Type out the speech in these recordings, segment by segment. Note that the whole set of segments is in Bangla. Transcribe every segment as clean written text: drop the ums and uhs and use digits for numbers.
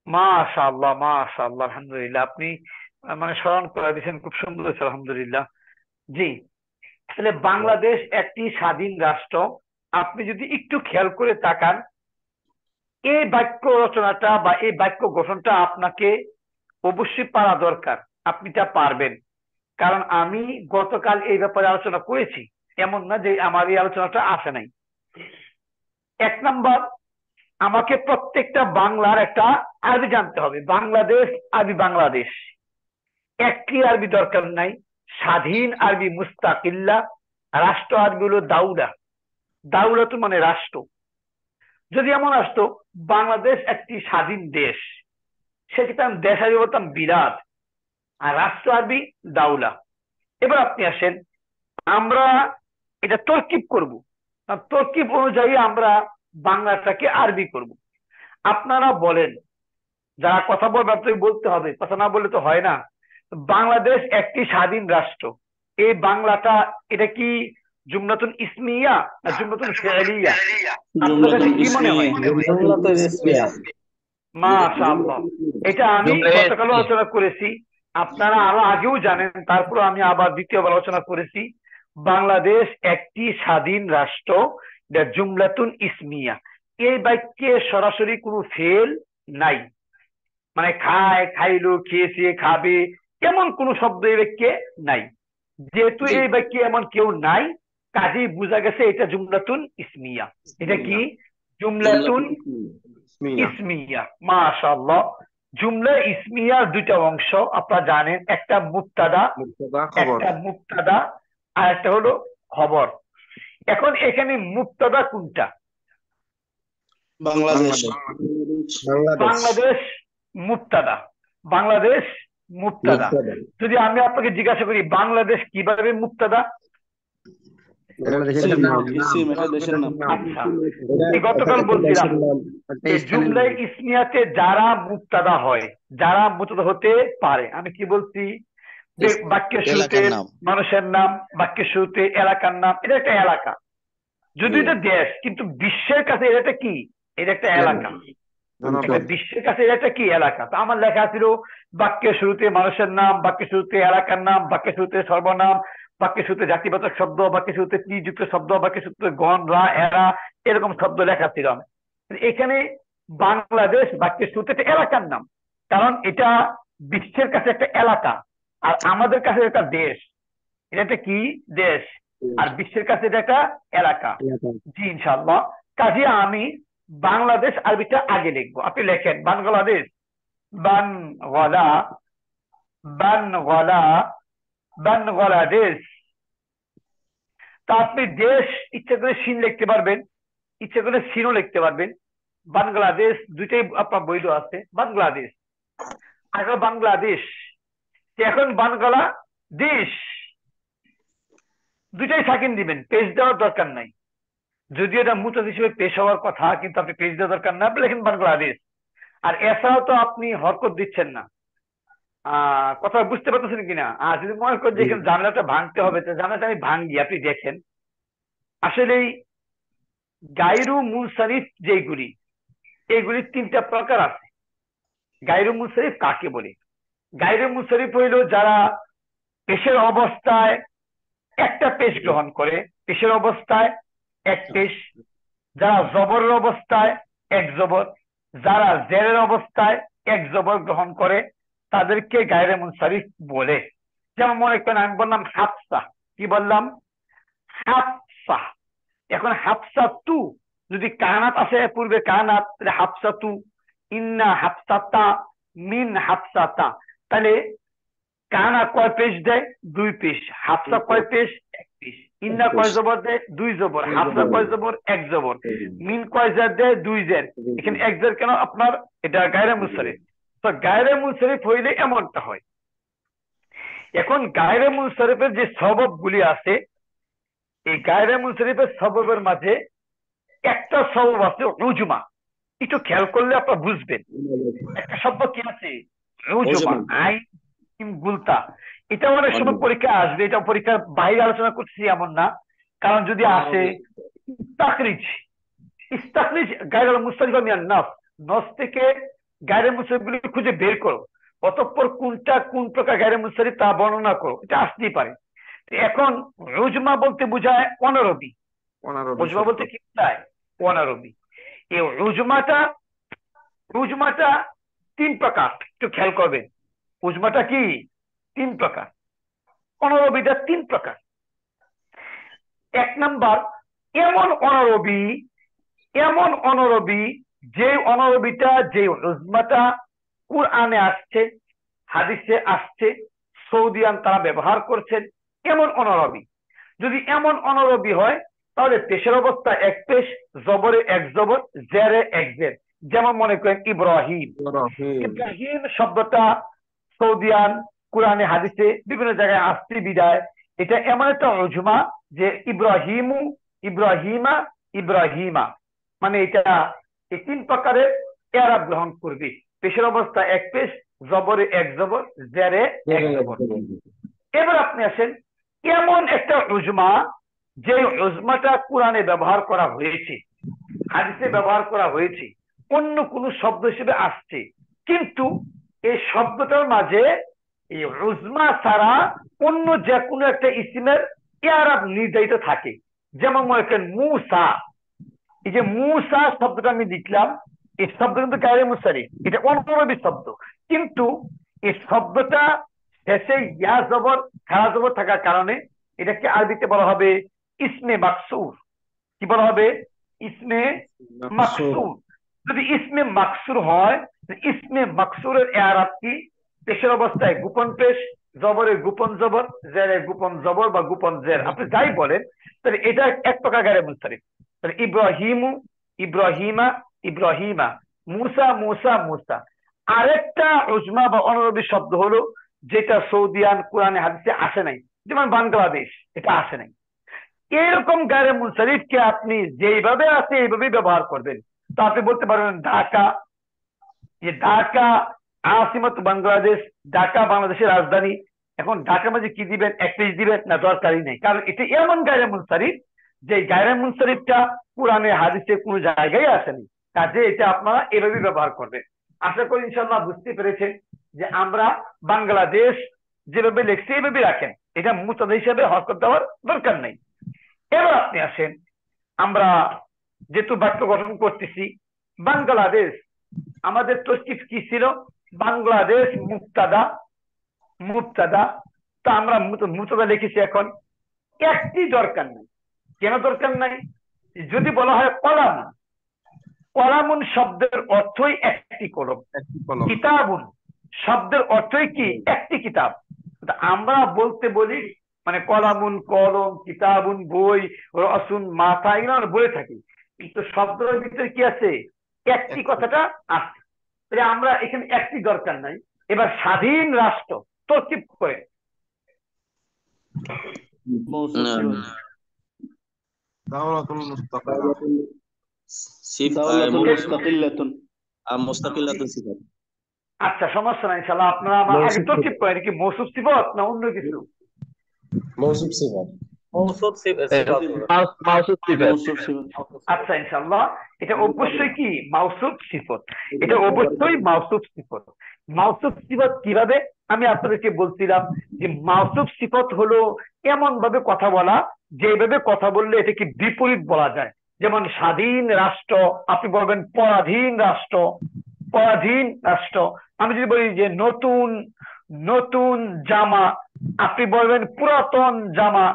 মাশাআল্লাহ, মাশাআল্লাহ, আলহামদুলিল্লাহ। আপনি মানে স্মরণ করে দিয়েছেন, খুব সুন্দর হয়েছে, আলহামদুলিল্লাহ। জি। তাহলে বাংলাদেশ একটি স্বাধীন রাষ্ট্র। আপনি যদি একটু খেয়াল করে তাকান, এই বাক্য রচনাটা বা এই বাক্য গঠনটা আপনাকে অবশ্যই পারা দরকার। আপনি তা পারবেন, কারণ আমি গতকাল এই ব্যাপারে আলোচনা করেছি। এমন না যে আমার এই আলোচনাটা আসে নাই। এক নাম্বার, আমাকে প্রত্যেকটা বাংলার একটা আরবি জানতে হবে। বাংলাদেশ আরবি বাংলাদেশ, একটি আরবি দরকার নাই। স্বাধীন আরবি মুস্তাকিল্লা, রাষ্ট্র আরবি হলো দাউলা। দাউলা তো মানে রাষ্ট্র। যদি এমন আসতো বাংলাদেশ একটি স্বাধীন দেশ, সেক্ষেত্রে আমি দেশ আরবি বলতাম বিলাদ, আর রাষ্ট্র আরবি দাউলা। এবার আপনি আসেন, আমরা এটা তরকিব করব। তরকিব অনুযায়ী আমরা বাংলাটাকে আরবি করব। আপনারা বলেন, যারা কথা বলবে আপনাকে বলতে হবে, কথা না বললে তো হয় না। বাংলাদেশ একটি স্বাধীন রাষ্ট্র, এই বাংলাটা এটা কি জুমলাতুন ইসমিয়া না জুমলাতুন ফি'লিয়া? আপনার কাছে জুমলাতুল কি মনে ইসমিয়া। হয়? জুমলাতুল ইসমিয়া। মাশাআল্লাহ। এটা আমি জুমলা গতকালও ইসমিয়া। আলোচনা করেছি, আপনারা আরো আগেও জানেন, তারপর আমি আবার দ্বিতীয়বার আলোচনা করেছি। বাংলাদেশ একটি স্বাধীন রাষ্ট্র, এটা জুমলাতুন ইসমিয়া। এই বাক্যে সরাসরি কোনো ফেল নাই। মানে খায়, খাইলো, খেয়েছে, খাবে, এমন কোন শব্দ এই বাক্যে নাই। যেহেতু জি। এই বাক্যে এমন কেউ নাই, কাজেই বোঝা গেছে এটা জুমলাতুন ইসমিয়া। এটা কি? জুমলাতুন জুমলাতুল ইসমিয়া। ইসমিয়া। মাশাআল্লাহ। জুমলা ইসমিয়ার দুইটা অংশ আপনারা জানেন, একটা মুবতাদা, মুবতাদা খবর। একটা মুবতাদা, আর একটা হলো খবর। এখন এখানে মুবতাদা কোনটা? বাংলাদেশ। বাংলাদেশ বাংলাদেশ মুবতাদা। বাংলাদেশ মুবতাদা। মুবতাদা। যদি আমি আপনাকে জিজ্ঞাসা করি বাংলাদেশ কিভাবে মুবতাদা? এটা দেশের নাম। ইসিম, এটা দেশের নাম। আচ্ছা, এটা আমি এটা গতকাল একটা বলছিলাম দেশের নাম, একটা যে স্থানের নাম। জুমলায় ইসমিয়াতে যারা মুবতাদা হয়, যারা মুবতাদা হতে পারে, আমি কি বলছি? যে বাক্যের শুরুতে এলাকার নাম। মানুষের নাম, বাক্যের শুরুতে এলাকার নাম, এটা একটা এলাকা। যদি জি। এটা দেশ, কিন্তু বিশ্বের কাছে এটা একটা কি? এটা একটা এলাকা। একটা অঞ্চল। বিশ্বের কাছে এটা একটা কি? এলাকা। তো আমার লেখা ছিল বাক্যের শুরুতে মানুষের নাম, বাক্যের শুরুতে এলাকার নাম, বাক্যের শুরুতে সর্বনাম, বাক্যের শুরুতে জাতিবাচক শব্দ, বাক্যের শুরুতে টি যুক্ত শব্দ, বাক্যের শুরুতে গণ, রা, এরা, এরকম শব্দ লেখা ছিল। এখানে বাংলাদেশ বাক্যের শুরুতে একটা এলাকার নাম, কারণ এটা বিশ্বের কাছে একটা এলাকা, আর আমাদের কাছে একটা দেশ। এটা একটা কি? দেশ। আর বিশ্বের কাছে এটা একটা এলাকা। এলাকা। জি, ইনশাল্লাহ। কাজে আমি বাংলাদেশ আরবিটা আগে লিখবো। আপনি লেখেন বাংলাদেশ। বানগলা, বানগলা, বাংলাদেশ। তা আপনি দেশ ইচ্ছা করে সিন লিখতে পারবেন, ইচ্ছা করে সিনও লিখতে পারবেন। বাংলাদেশ দুইটাই আপনার বৈধ আছে। বাংলাদেশ, আগে বাংলাদেশ, এখন বানগলা দেশ, দুইটাই সাকিন দিবেন, পেজ দেওয়ার দরকার নাই। যদিও এটা মুতাদ হিসেবে পেশ হওয়ার কথা, কিন্তু আপনি পেজ দেওয়ার দরকার না, আপনি লেখেন বাংলাদেশ। আর এছাড়াও তো আপনি হরকত দিচ্ছেন না। কথা বুঝতে পারতেছেন কিনা? আর যদি মনে করেন যে জি। এখানে জানলাটা ভাঙতে হবে, তো জানলাটা আমি ভাঙ্গি, আপনি দেখেন। আসলেই গায়রু মুনসারিফ যেগুলি, এগুলি তিনটা প্রকার আছে। গায়রু মুনসারিফ কাকে বলে? গায়রু মুনসারিফ হইল যারা পেশের অবস্থায় একটা পেশ গ্রহণ করে, পেশের অবস্থায় এক পেশ। যারা জবরের অবস্থায় এক জবর, যারা জেরের অবস্থায় এক জবর গ্রহণ করে, তাদেরকে গায়রে মুনসারিফ বলে। যেমন মনে করেন আমি বললাম হাফসা, কি বললাম? হাফসা। এখন হাফসা তু, যদি কানাত আসে পূর্বে কানাত, তাহলে হাফসা তু, ইন্না হাফসাতা, মিন হাফসাতা। তাহলে কানা কয় পেশ দেয়? দুই পেশ। হাফসা কয় পেশ? এক পেশ। ইন্না কয় জবর দেয়? দুই জবর। হাফসা কয় জবর? এক জবর। মিন কয় জের দেয়? দুই জের। এখানে এক জের কেন আপনার? এটা গায়রে মুনসারিফ। তো গায়রে মুনসারিফ হইলে এমনটা হয়। এখন গায়রে মুনসারিফের যে সবব গুলি আছে, এই গায়রে মুনসারিফের সববের মাঝে একটা সবব আছে উজমা। একটু খেয়াল করলে আপনারা বুঝবেন। একটা শব্দ কি আছে? উজমা, ওজমা। আইন গুলতা। এটা অনেক সময় পরীক্ষা আসবে, এটা পরীক্ষার বাইরে আলোচনা করছি এমন না। কারণ যদি আসে ইস্তাখরিজ, ইস্তাখরিজ গায়রুল মুস্তারিফা মিনান নাস, নস থেকে গায়রে মুনসারিফ গুলি খুঁজে বের করো, অতঃপর কোনটা কোন প্রকার গায়রে মুনসারিফ তা বর্ণনা করো, এটা আসতেই পারে। এখন উজমা বলতে বোঝায় অনারবি। অনারবি উজমা শব্দ। বলতে কি বোঝায়? অনারবি। এই উজমাটা উজমাটা তিন প্রকার, একটু খেয়াল করবেন। উজমাটা কি? তিন প্রকার। অনারবিটা তিন প্রকার। এক নাম্বার, এমন অনারবি, এমন অনারবি যে অনারবিটা, যে উজমাটা কুরআনে আসছে, হাদিসে আসছে, সৌদিয়ান তারা ব্যবহার করছেন, এমন অনারবি। যদি এমন অনারবি হয় তাহলে পেশের অবস্থা এক পেশ, জবরে এক জবর, জেরে এক জের। যেমন মনে করেন ইব্রাহিম। ইব্রাহিম। ইব্রাহিম শব্দটা সৌদিয়ান কোরআনে হাদিসে বিভিন্ন জায়গায় আসছে বিদায় এটা এমন একটা উজমা যে ইব্রাহিমু, ইব্রাহিমা, ইব্রাহিমা, মানে এটা এই তিন প্রকারের এরাব গ্রহণ করবে। পেশের অবস্থা এক পেশ, জবরে এক জবর, জেরে এক জবর। এবার আপনি আসেন, এমন একটা উজমা যে উজমাটা কোরআনে ব্যবহার করা হয়েছে, হাদিসে ব্যবহার করা হয়েছে, অন্য কোন শব্দ হিসেবে আসছে, কিন্তু এই শব্দটার মাঝে এই উজমা ছাড়া অন্য যে কোনো একটা ইসিমের ইয়ারাব নির্ধারিত থাকে। যেমন মনে করেন মুসা। এই যে মুসা শব্দটা আমি লিখলাম, এই শব্দ কিন্তু গায়রে মুনসারিফ, এটা অনারবি শব্দ, কিন্তু এই শব্দটা শেষে ইয়া জবর, খাড়া জবর থাকার কারণে এটাকে আরবিতে বলা হবে ইসমে মাকসুর। কি বলা হবে? ইসমে মাকসুর। যদি ইসমে মাকসুর হয়, ইসমে মাকসুরের এরাব কি? পেশের অবস্থায় গোপন পেশ, জবরের গোপন জবর, জেরের গোপন জবর বা গোপন জের, আপনি যাই বলেন, তাহলে এটা এক প্রকার গায়রে মুনসারিফ। তাহলে ইব্রাহিমু, ইব্রাহিমা, ইব্রাহিমা, মুসা, মুসা, মুসা। আরেকটা উজমা বা অনারবি শব্দ হলো যেটা সৌদিয়ান কোরআনে হাদিসে আসে নাই, যেমন বাংলাদেশ, এটা আসে নাই। এরকম গায়রে মুনসারিফকে আপনি যেইভাবে আছে এইভাবেই ব্যবহার করবেন। তো আপনি বলতে পারবেন ঢাকা, যে ঢাকা আসিমত বাংলাদেশ, ঢাকা বাংলাদেশের রাজধানী। এখন ঢাকার মাঝে কি দিবেন? এক পেজ দিবেন না? দরকারই নেই, কারণ এটা এমন গায়রে মুনসারিফ যে গায়রে মুনসারিফটা কোরআনে হাদিসে কোনো জায়গায় আসেনি, কাজে এটা আপনারা এভাবেই ব্যবহার করবেন। আশা করি ইনশাআল্লাহ বুঝতে পেরেছেন যে আমরা বাংলাদেশ যেভাবে লিখছি এইভাবে রাখেন, এটা মুস্তাদা হিসেবে হরকত দেওয়ার দরকার নেই। এবার আপনি আসেন, আমরা যেহেতু বাক্য গঠন করতেছি, বাংলাদেশ আমাদের তরকিব কি ছিল? বাংলাদেশ মুক্তাদা, মুক্তাদা। তা আমরা মুক্তাদা লিখেছি। এখন একটি দরকার নাই। কেন দরকার নাই? যদি বলা হয় কলামুন, কলামুন শব্দের অর্থই একটি কলম, কিতাবুন শব্দের অর্থই কি? একটি কিতাব। আমরা বলতে বলি মানে কলামুন কলম, কিতাবুন বই, রসুন মাথা, এগুলো আমরা বলে থাকি, কিন্তু শব্দের ভিতরে কি আছে? একটি কথাটা আছে। তাহলে আমরা এখানে একটি দরকার নাই। এবার স্বাধীন রাষ্ট্র তরকিব করে দাওলাতুল মুস্তাকিলা। মুস্তাকিল্লাতুন সিফাত। আচ্ছা, সমস্যা নাই, ইনশাআল্লাহ আপনারা আমার আগে তরকিব করেন। কি মৌসুফ সিফাত না অন্য কিছু? মৌসুফ সিফাত। আচ্ছা, ইনশাআল্লাহ এটা অবশ্যই কি মাউসুফ সিফত, এটা অবশ্যই মাউসুফ সিফত। মাউসুফ সিফত কিভাবে? আমি আপনাদেরকে বলছিলাম যে মাউসুফ সিফত হলো এমন ভাবে কথা বলা যেভাবে কথা বললে এটাকে বিপরীত বলা যায়। যেমন স্বাধীন রাষ্ট্র, আপনি বলবেন পরাধীন রাষ্ট্র, পরাধীন রাষ্ট্র। আমি যদি বলি যে নতুন, নতুন জামা, আপনি বলবেন পুরাতন জামা।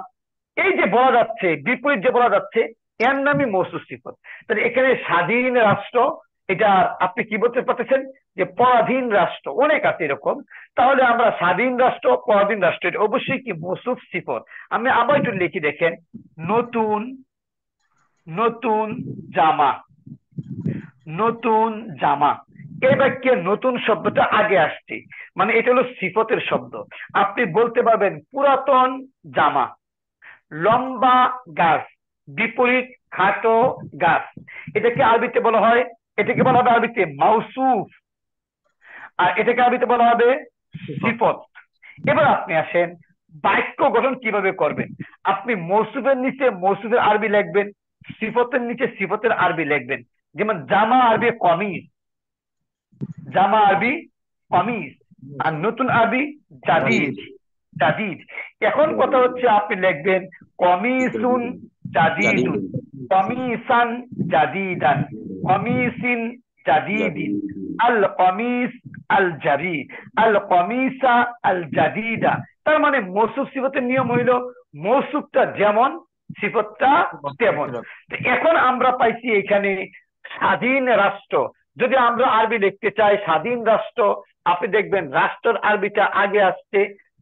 এই যে বলা যাচ্ছে, বিপরীত যে বলা যাচ্ছে, এর নামই মৌসুফ সিফত। তাহলে এখানে স্বাধীন রাষ্ট্র, এটা আপনি কি বলতে পারতেছেন যে পরাধীন রাষ্ট্র, অনেক আছে এরকম। তাহলে আমরা স্বাধীন রাষ্ট্র, পরাধীন রাষ্ট্র, এটা অবশ্যই কি মৌসুফ সিফত। আমি আবার একটু লিখি দেখেন, নতুন, নতুন জামা, নতুন জামা। এই বাক্যে নতুন শব্দটা আগে আসছে, মানে এটা হলো সিফতের শব্দ। আপনি বলতে পারবেন পুরাতন জামা, লম্বা গাছ, বিপরীত খাটো গাছ। এটাকে আরবিতে বলা হয়, এটাকে বলা হবে আরবিতে মাউসুফ, আর এটাকে আরবিতে বলা হবে সিফত। এবার আপনি আসেন বাক্য গঠন কিভাবে করবেন। আপনি মৌসুফের নিচে মৌসুফের আরবি লিখবেন, সিফতের নিচে সিফতের আরবি লিখবেন। যেমন জামা আরবি কমিজ, জামা আরবি কমিস, আর নতুন আরবি জাদিদ। জাদিদ। এখন কথা হচ্ছে আপনি লিখবেন কমিসুন জাদিদুন, কমিসান জাদিদান, কমিসিন জাদিদিন, আল কমিস আল জাদিদ, আল কমিসা আল জাদিদা। তার মানে মৌসুফ সিফতের নিয়ম হইল মৌসুফটা যেমন সিফতটা তেমন। তো এখন আমরা পাইছি এখানে স্বাধীন রাষ্ট্র। যদি আমরা আরবি লিখতে চাই স্বাধীন রাষ্ট্র, আপনি দেখবেন রাষ্ট্রের আরবিটা আগে আসছে,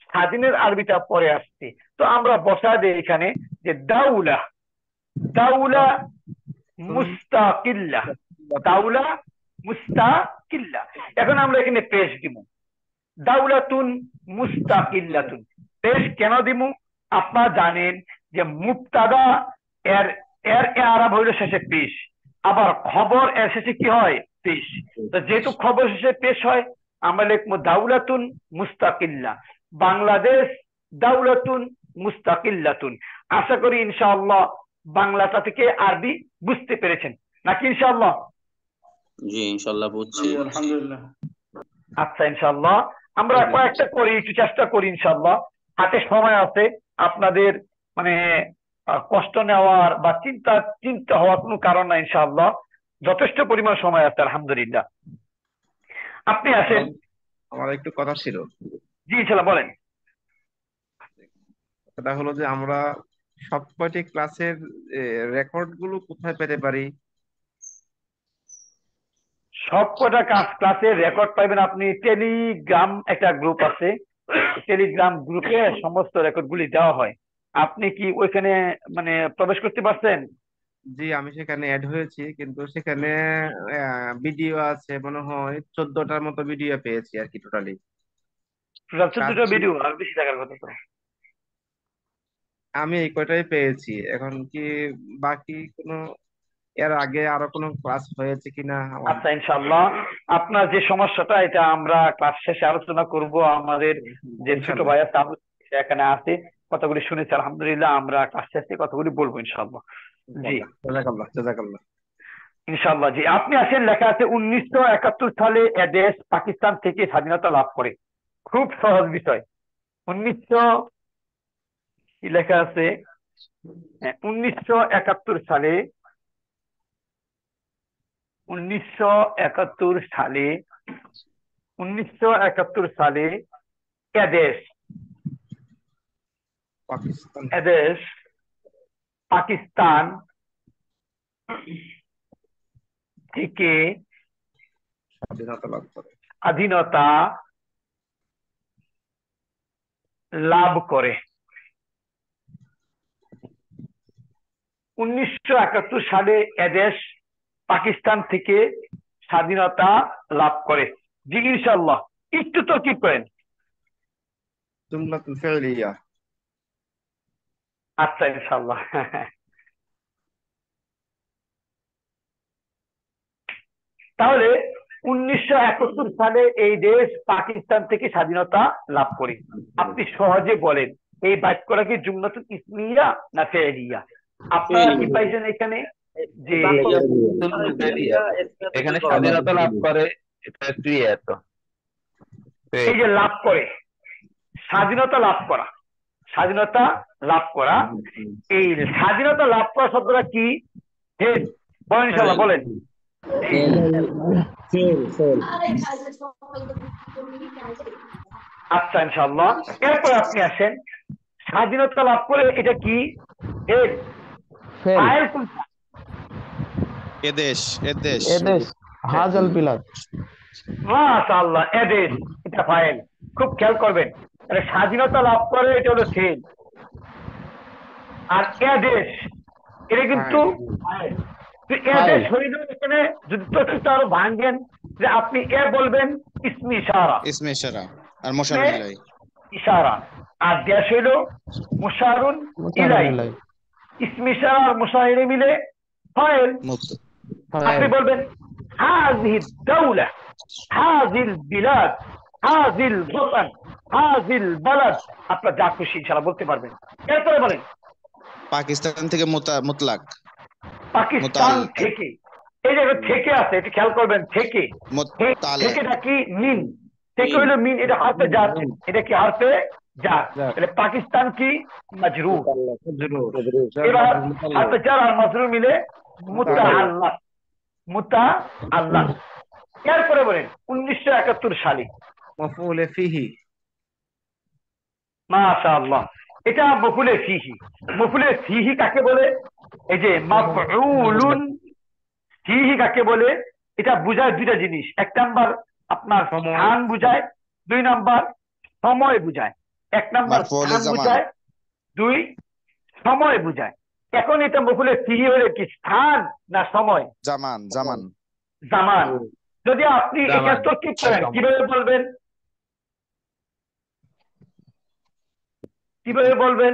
স্বাধীনের আরবিটা পরে আসছে। তো আমরা বসা দিই এখানে যে দাউলা, দাউলা মুস্তাকিল্লা, দাউলা মুস্তাকিল্লা। এখন আমরা এখানে পেশ দিব দাউলাতুন মুস্তাকিল্লাতুন। পেশ কেন দিব? আপনারা জানেন যে মুবতাদা এর এর আরব হইল শেষে পেশ, আবার খবর এর শেষে কি হয়? পেশ। তো যেহেতু খবর শেষে পেশ হয়, আমরা লিখবো দাউলাতুন মুস্তাকিল্লা, বাংলাদেশ দাউলাতুন মুস্তাকিল্লাতুন। আশা করি ইনশাআল্লাহ বাংলাটা থেকে আরবি বুঝতে পেরেছেন নাকি ইনশাআল্লাহ? জি ইনশাআল্লাহ বুঝছি। আলহামদুলিল্লাহ। আচ্ছা ইনশাআল্লাহ আমরা কয়েকটা করি, একটু চেষ্টা করি ইনশাআল্লাহ। হাতে সময় আছে, আপনাদের মানে কষ্ট নেওয়ার বা চিন্তা হওয়ার কোনো কারণ নাই ইনশাআল্লাহ, যথেষ্ট পরিমাণ সময় আছে আলহামদুলিল্লাহ। আপনি আসেন। আমার একটু কথা ছিল। জি ইনশাআল্লাহ বলেন। সেটা হলো যে আমরা সবকটি ক্লাসের রেকর্ড গুলো কোথায় পেতে পারি? সব কটা ক্লাসের রেকর্ড পাইবেন আপনি টেলিগ্রাম, একটা গ্রুপ আছে, টেলিগ্রাম গ্রুপে সমস্ত রেকর্ড গুলি দেওয়া হয়। আপনি কি ওইখানে মানে প্রবেশ করতে পারছেন? জি আমি সেখানে অ্যাড হয়েছি, কিন্তু সেখানে ভিডিও আছে মনে হয় 14টার মতো ভিডিও পেয়েছি আর কি টোটালি। টোটাল কাজ 14টা ভিডিও, আর বেশি থাকার কথা তো। আমি এই কয়টাই পেয়েছি। এখন কি বাকি কোনো এর আগে আরো কোনো ক্লাস হয়েছে কিনা আমার। আচ্ছা ইনশাআল্লাহ আপনার যে সমস্যাটা এটা আমরা ক্লাস শেষে আলোচনা করব। আমাদের যে ছোট ভাই আছে সে এখানে আছে, কথাগুলি শুনেছে আলহামদুলিল্লাহ, আমরা ক্লাস শেষে কথাগুলি বলবো ইনশাআল্লাহ। জি জাযাকাল্লাহ জাযাকাল্লাহ। ইনশাআল্লাহ। জি আপনি আসেন, লেখা আছে 1971 সালে এ দেশ পাকিস্তান থেকে স্বাধীনতা লাভ করে। খুব সহজ বিষয়। 1900 কি লেখা আছে? 1971 সালে, 1971 সালে, 1971 সালে এদেশ, পাকিস্তান এদেশ পাকিস্তান থেকে স্বাধীনতা লাভ করে। স্বাধীনতা লাভ করে। 1971 সালে এদেশ পাকিস্তান থেকে স্বাধীনতা লাভ করে। জি ইনশাআল্লাহ একটু তো কি করেন। জুমলাতুল ফি'লিয়া। আচ্ছা ইনশাআল্লাহ। তাহলে 1971 সালে এই দেশ পাকিস্তান থেকে স্বাধীনতা লাভ করে। আপনি সহজে বলেন এই বাক্যটা কি জুমলাতুল ইসমিয়া না ফি'লিয়া? আপনারা কি পাইছেন এখানে যে এখানে স্বাধীনতা লাভ করে, এটা ক্লিয়ার তো। এই যে লাভ করে, স্বাধীনতা লাভ করা, স্বাধীনতা লাভ করা, এই স্বাধীনতা লাভ করা শব্দটা কি? বলেন ইনশাআল্লাহ বলেন। আচ্ছা ইনশাআল্লাহ এরপর আপনি আসেন স্বাধীনতা লাভ করে, এটা কি? ফাইল কোনটা? এদেশ এদেশ এদেশ হাজাল বিলাদ। মাশাআল্লাহ এদেশ, এটা ফাইল। খুব খেয়াল করবেন, মানে স্বাধীনতা লাভ করে এটা হলো ফেল, আর এদেশ এটা কিন্তু ফাইল। তো এদেশ হইল এখানে যদি তথ্যটা আরো ভাঙেন যে আপনি এ বলবেন ইসমে ইশারা, ইসমে ইশারা আর মুশারুন ইলাই। ইশারা, আর দেশ হইল মুশারুন ইলাই। ইসমে ইশারা আর মুশাহিরে মিলে ফাইল। আপনি বলবেন হাযিহি দাওলা, হাযিল বিলাদ, হাযিল ওয়াতান, হাযিল বালাদ। আপনার যা খুশি ইনশাআল্লাহ বলতে পারবেন। এরপরে বলেন পাকিস্তান থেকে মুতলাক। পাকিস্তান থেকে, এই যে একটা থেকে আছে, এটা খেয়াল করবেন, থেকে মুতাল্লাক থেকেটা কি মিন, থেকে হইলো মিন, এটা হারফে জার, এটা কি হারফে জার, তাহলে পাকিস্তান কি মাজরুর। এবার হারফে জার আর মাজরুর মিলে মুতাআল্লাক, মুতাআল্লাক। এরপরে বলেন 1971 সালে, মাফউলে ফিহি। মাশাআল্লাহ, এটা মফুলে ফিহি। মফুলে ফিহি কাকে বলে? এই যে মাফউলুন ফিহি কাকে বলে? এটা বুঝায় দুইটা জিনিস, এক নাম্বার আপনার সময়। স্থান বুঝায়, দুই নাম্বার সময় বুঝায়। এক নাম্বার মাফউলে স্থান জামান। বুঝায়, দুই সময় বুঝায়। এখন এটা মফুলে ফিহি হলে কি স্থান না সময়? জামান জামান জামান। যদি আপনি জামান। এখানে তরকিব করেন কিভাবে বলবেন? কিভাবে বলবেন?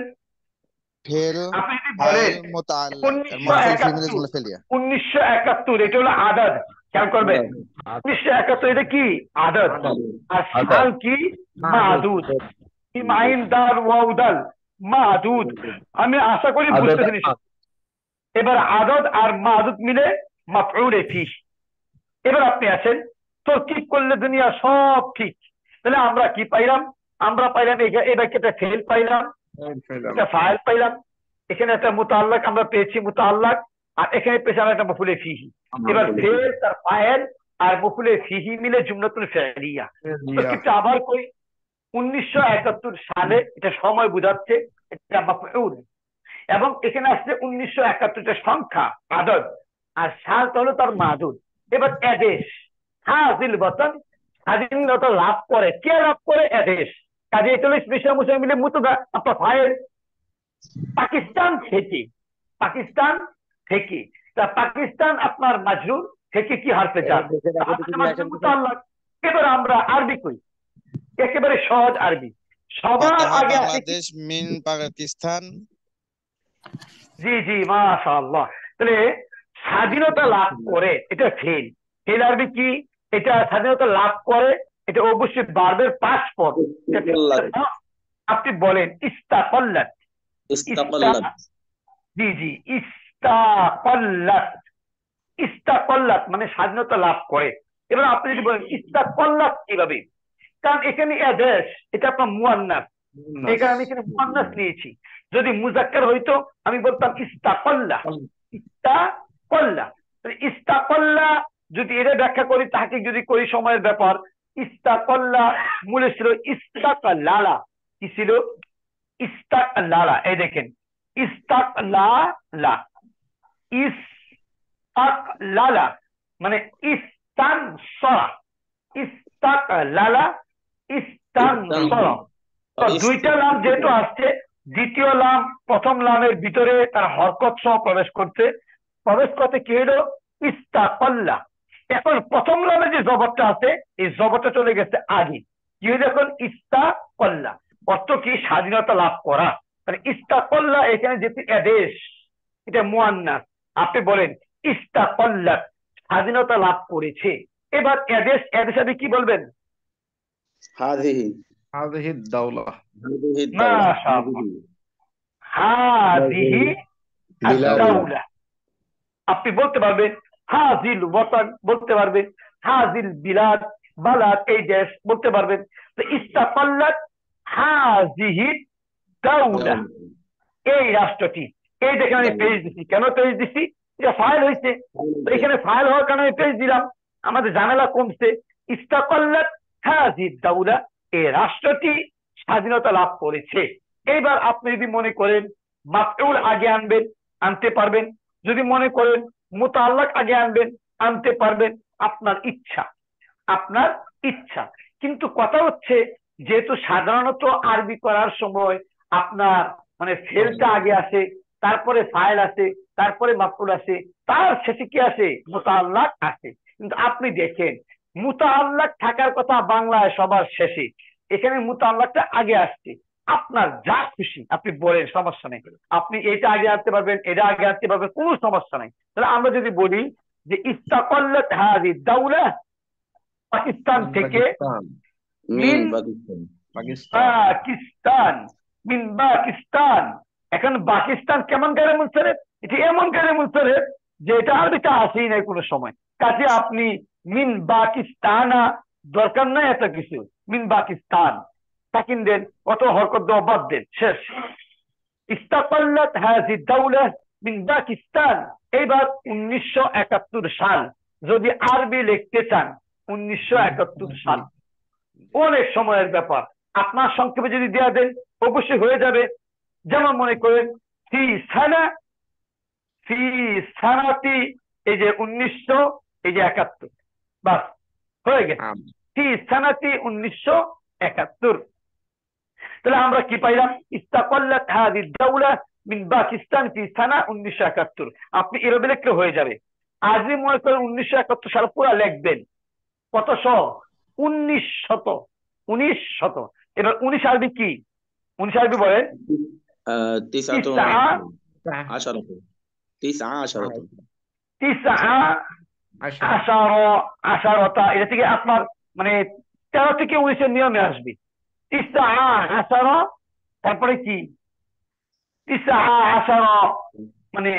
ফেল আপনি যদি ফাইল বলেন মুতাল্লাক আর মাফউল ফি মিলে 1971, জুমলা ফেলিয়া 1971 এটা হলো আদাদ, খেয়াল করবেন। 1971 এটা কি আদাদ, আর সাল কি মাদুদ। ইমাইন দাল ওয়াউদাল মাদুদ। আমি আশা করি বুঝতেছেন। এবার আদদ আর মাদুদ মিলে মাফউলে ফিহ। এবার আপনি আছেন তরকিব করলে দুনিয়া সব ঠিক। তাহলে আমরা কি পাইলাম? আমরা পাইলাম এবার একটা ফেল পাইলাম, একটা ফাইল পাইলাম, এখানে একটা মুতাআল্লাক আমরা পেয়েছি, মুতাআল্লাক, আর এখানে পেয়েছি আমরা একটা মফুলে ফিহি। এবার ফেল তার ফাইল আর মফুলে ফিহি মিলে জুমলাতুল ফি'লিয়া। তরকিবটা আবার কই, 1971 সালে, এটা সময় বোঝাচ্ছে, এটা মাফউল, এবং এখানে আসছে 1971 সংখ্যা আদদ, আর সালটা হলো তার মাদুদ। এবার এদেশ হাজিল বতন, স্বাধীনতা লাভ করে, কে লাভ করে? এদেশ। কাজে এটা হলো স্পেশাল মুসলিম মিলে মুতদা আপনার ফাইল। পাকিস্তান থেকে, পাকিস্তান থেকে, তা পাকিস্তান আপনার মাজরুর, থেকে কি হারফে জার, মুতাআল্লাক। এবার আমরা আরবি কই, একেবারে সহজ আরবি, সবার ফাতাহা আগে আসে কি? বাংলাদেশ মিন পাকিস্তান। জি জি, মাশাআল্লাহ। তাহলে স্বাধীনতা লাভ করে, এটা ফেল। ফেল আরবি কি? এটা স্বাধীনতা লাভ করে, এটা অবশ্যই বারবার পাস্ট ফর্ম। আপনি বলেন ইস্তাকাল্লাত। জি জি, ইস্তাকাল্লাত। ইস্তাকাল্লাত মানে স্বাধীনতা লাভ করে। এবার আপনি যদি বলেন ইস্তাকাল্লাত কিভাবে, কারণ এখানে এদেশ, এটা আপনার মুয়ান্নাস, এই কারণে আমি এখানে মুয়ান্নাস নিয়েছি। যদি মুজাক্কার হইতো আমি বলতাম ইস্তাকাল্লা, ইস্তাকাল্লা। ইস্তাকাল্লা যদি এটা ব্যাখ্যা করি, তাকে যদি করি সময়ের ব্যাপার, ইস্তাকাল্লা মূলে ছিল ইস্তাকাল্লালা। কি ছিল? ইস্তাকাল্লালা। এই দেখেন, ইস্তাকলালা, ইস্তাকলালা মানে ইস্তানসরা, ইস্তাকলালা, ইস্তানসরা। তো দুইটা লাম যেহেতু আসছে, দ্বিতীয় লাম প্রথম লামের ভিতরে তার হরকত সহ প্রবেশ করছে, প্রবেশ করতে কি হলো? ইস্তাকল্লা। এখন প্রথম লামে যে জবরটা আছে, এই জবরটা চলে গেছে আগে, কি হয়ে এখন ইস্তাকল্লা। অর্থ কি? স্বাধীনতা লাভ করা। মানে ইস্তাকল্লা এখানে যেতে আদেশ, এটা মুয়ান্নাস। আপনি বলেন ইস্তাকল্লা, স্বাধীনতা লাভ করেছে। এবার আদেশ, আদেশ আপনি কি বলবেন? হাযিহি দাওলা। মাশাআল্লাহ, হাযিহি আদ-দাওলা। আপনি বলতে পারবেন হাযিল ওয়াতান, বলতে পারবেন হাযিল বিলাদ, বালাদ এই দেশ বলতে পারবেন। তো ইস্তাকাল্লাত হাযিহি দাওলা, এই রাষ্ট্রটি। এই দেখেন আমি পেজ দিচ্ছি, কেন পেজ দিচ্ছি? এটা ফাইল হয়েছে, তো এখানে ফাইল হওয়ার কারণে আমি পেজ দিলাম, আমাদের ঝামেলা কমছে। ইস্তাকাল্লাত হাযিহি দাওলা, এই রাষ্ট্রটি স্বাধীনতা লাভ করেছে। এইবার আপনি যদি মনে করেন মাফউল আগে আনবেন, আনতে পারবেন। যদি মনে করেন মুতাআল্লাক আগে আনবেন, আনতে পারবেন। আপনার ইচ্ছা, আপনার ইচ্ছা। কিন্তু কথা হচ্ছে, যেহেতু সাধারণত আরবি করার সময় আপনার মানে ফেলটা আগে আসে, তারপরে ফাইল আসে, তারপরে মাফউল আসে, তার শেষে কি আসে? মুতাআল্লাক আসে। কিন্তু আপনি দেখেন মুতাআল্লাক থাকার কথা বাংলায় সবার শেষে, এখানে মুতাআল্লাকটা আগে আসছে। আপনার যা খুশি আপনি বলেন, সমস্যা নেই। আপনি এটা আগে আনতে পারবেন, এটা আগে আনতে পারবেন, কোনো সমস্যা নাই। তাহলে আমরা যদি বলি যে ইস্তাকাল্লাত হাযিহি দাওলা, পাকিস্তান থেকে, মিন পাকিস্তান, মিন পাকিস্তান। এখন পাকিস্তান কেমন গায়রে মুনসারিফ? এটা এমন গায়রে মুনসারিফ যে এটা আরবিতে আসেই নাই কোনো সময়। কাজে আপনি মিন পাকিস্তানা দরকার নাই এত কিছু, মিন পাকিস্তান সাকিন দেন, অত হরকত দেওয়া বাদ দেন, শেষ। ইস্তাকাল্লাত হাযিহি দাওলা মিন পাকিস্তান। এবার 1971 সাল, যদি আরবি লিখতে চান 1971 সাল, অনেক সময়ের ব্যাপার। আপনার সংক্ষেপে যদি দেয়া দেন অবশ্যই হয়ে যাবে। যেমন মনে করেন ফি সানা, ফি সানাতি, এই যে 1971, বাস হয়ে গেছে, ফি সানাতি 1971। তাহলে আমরা কি পাইলাম? ইস্তাকাল্লাত হাযিহি দাওলা মিন পাকিস্তান ফি সানা 1971। আপনি এভাবে লিখলে হয়ে যাবে। আজই মনে করেন 1971 সাল পুরা লিখবেন, কত শ? 1900, 1900। এবার 19 আরবি কি? 19 আরবি বলেন। 9 তিসা, 10 19 তিসা আশা আশারতা, এটা থেকে আপনার মানে 13 থেকে 19 নিয়মে আসবে। তিসা আশারা, তারপরে কি? তিসা আশারা মানে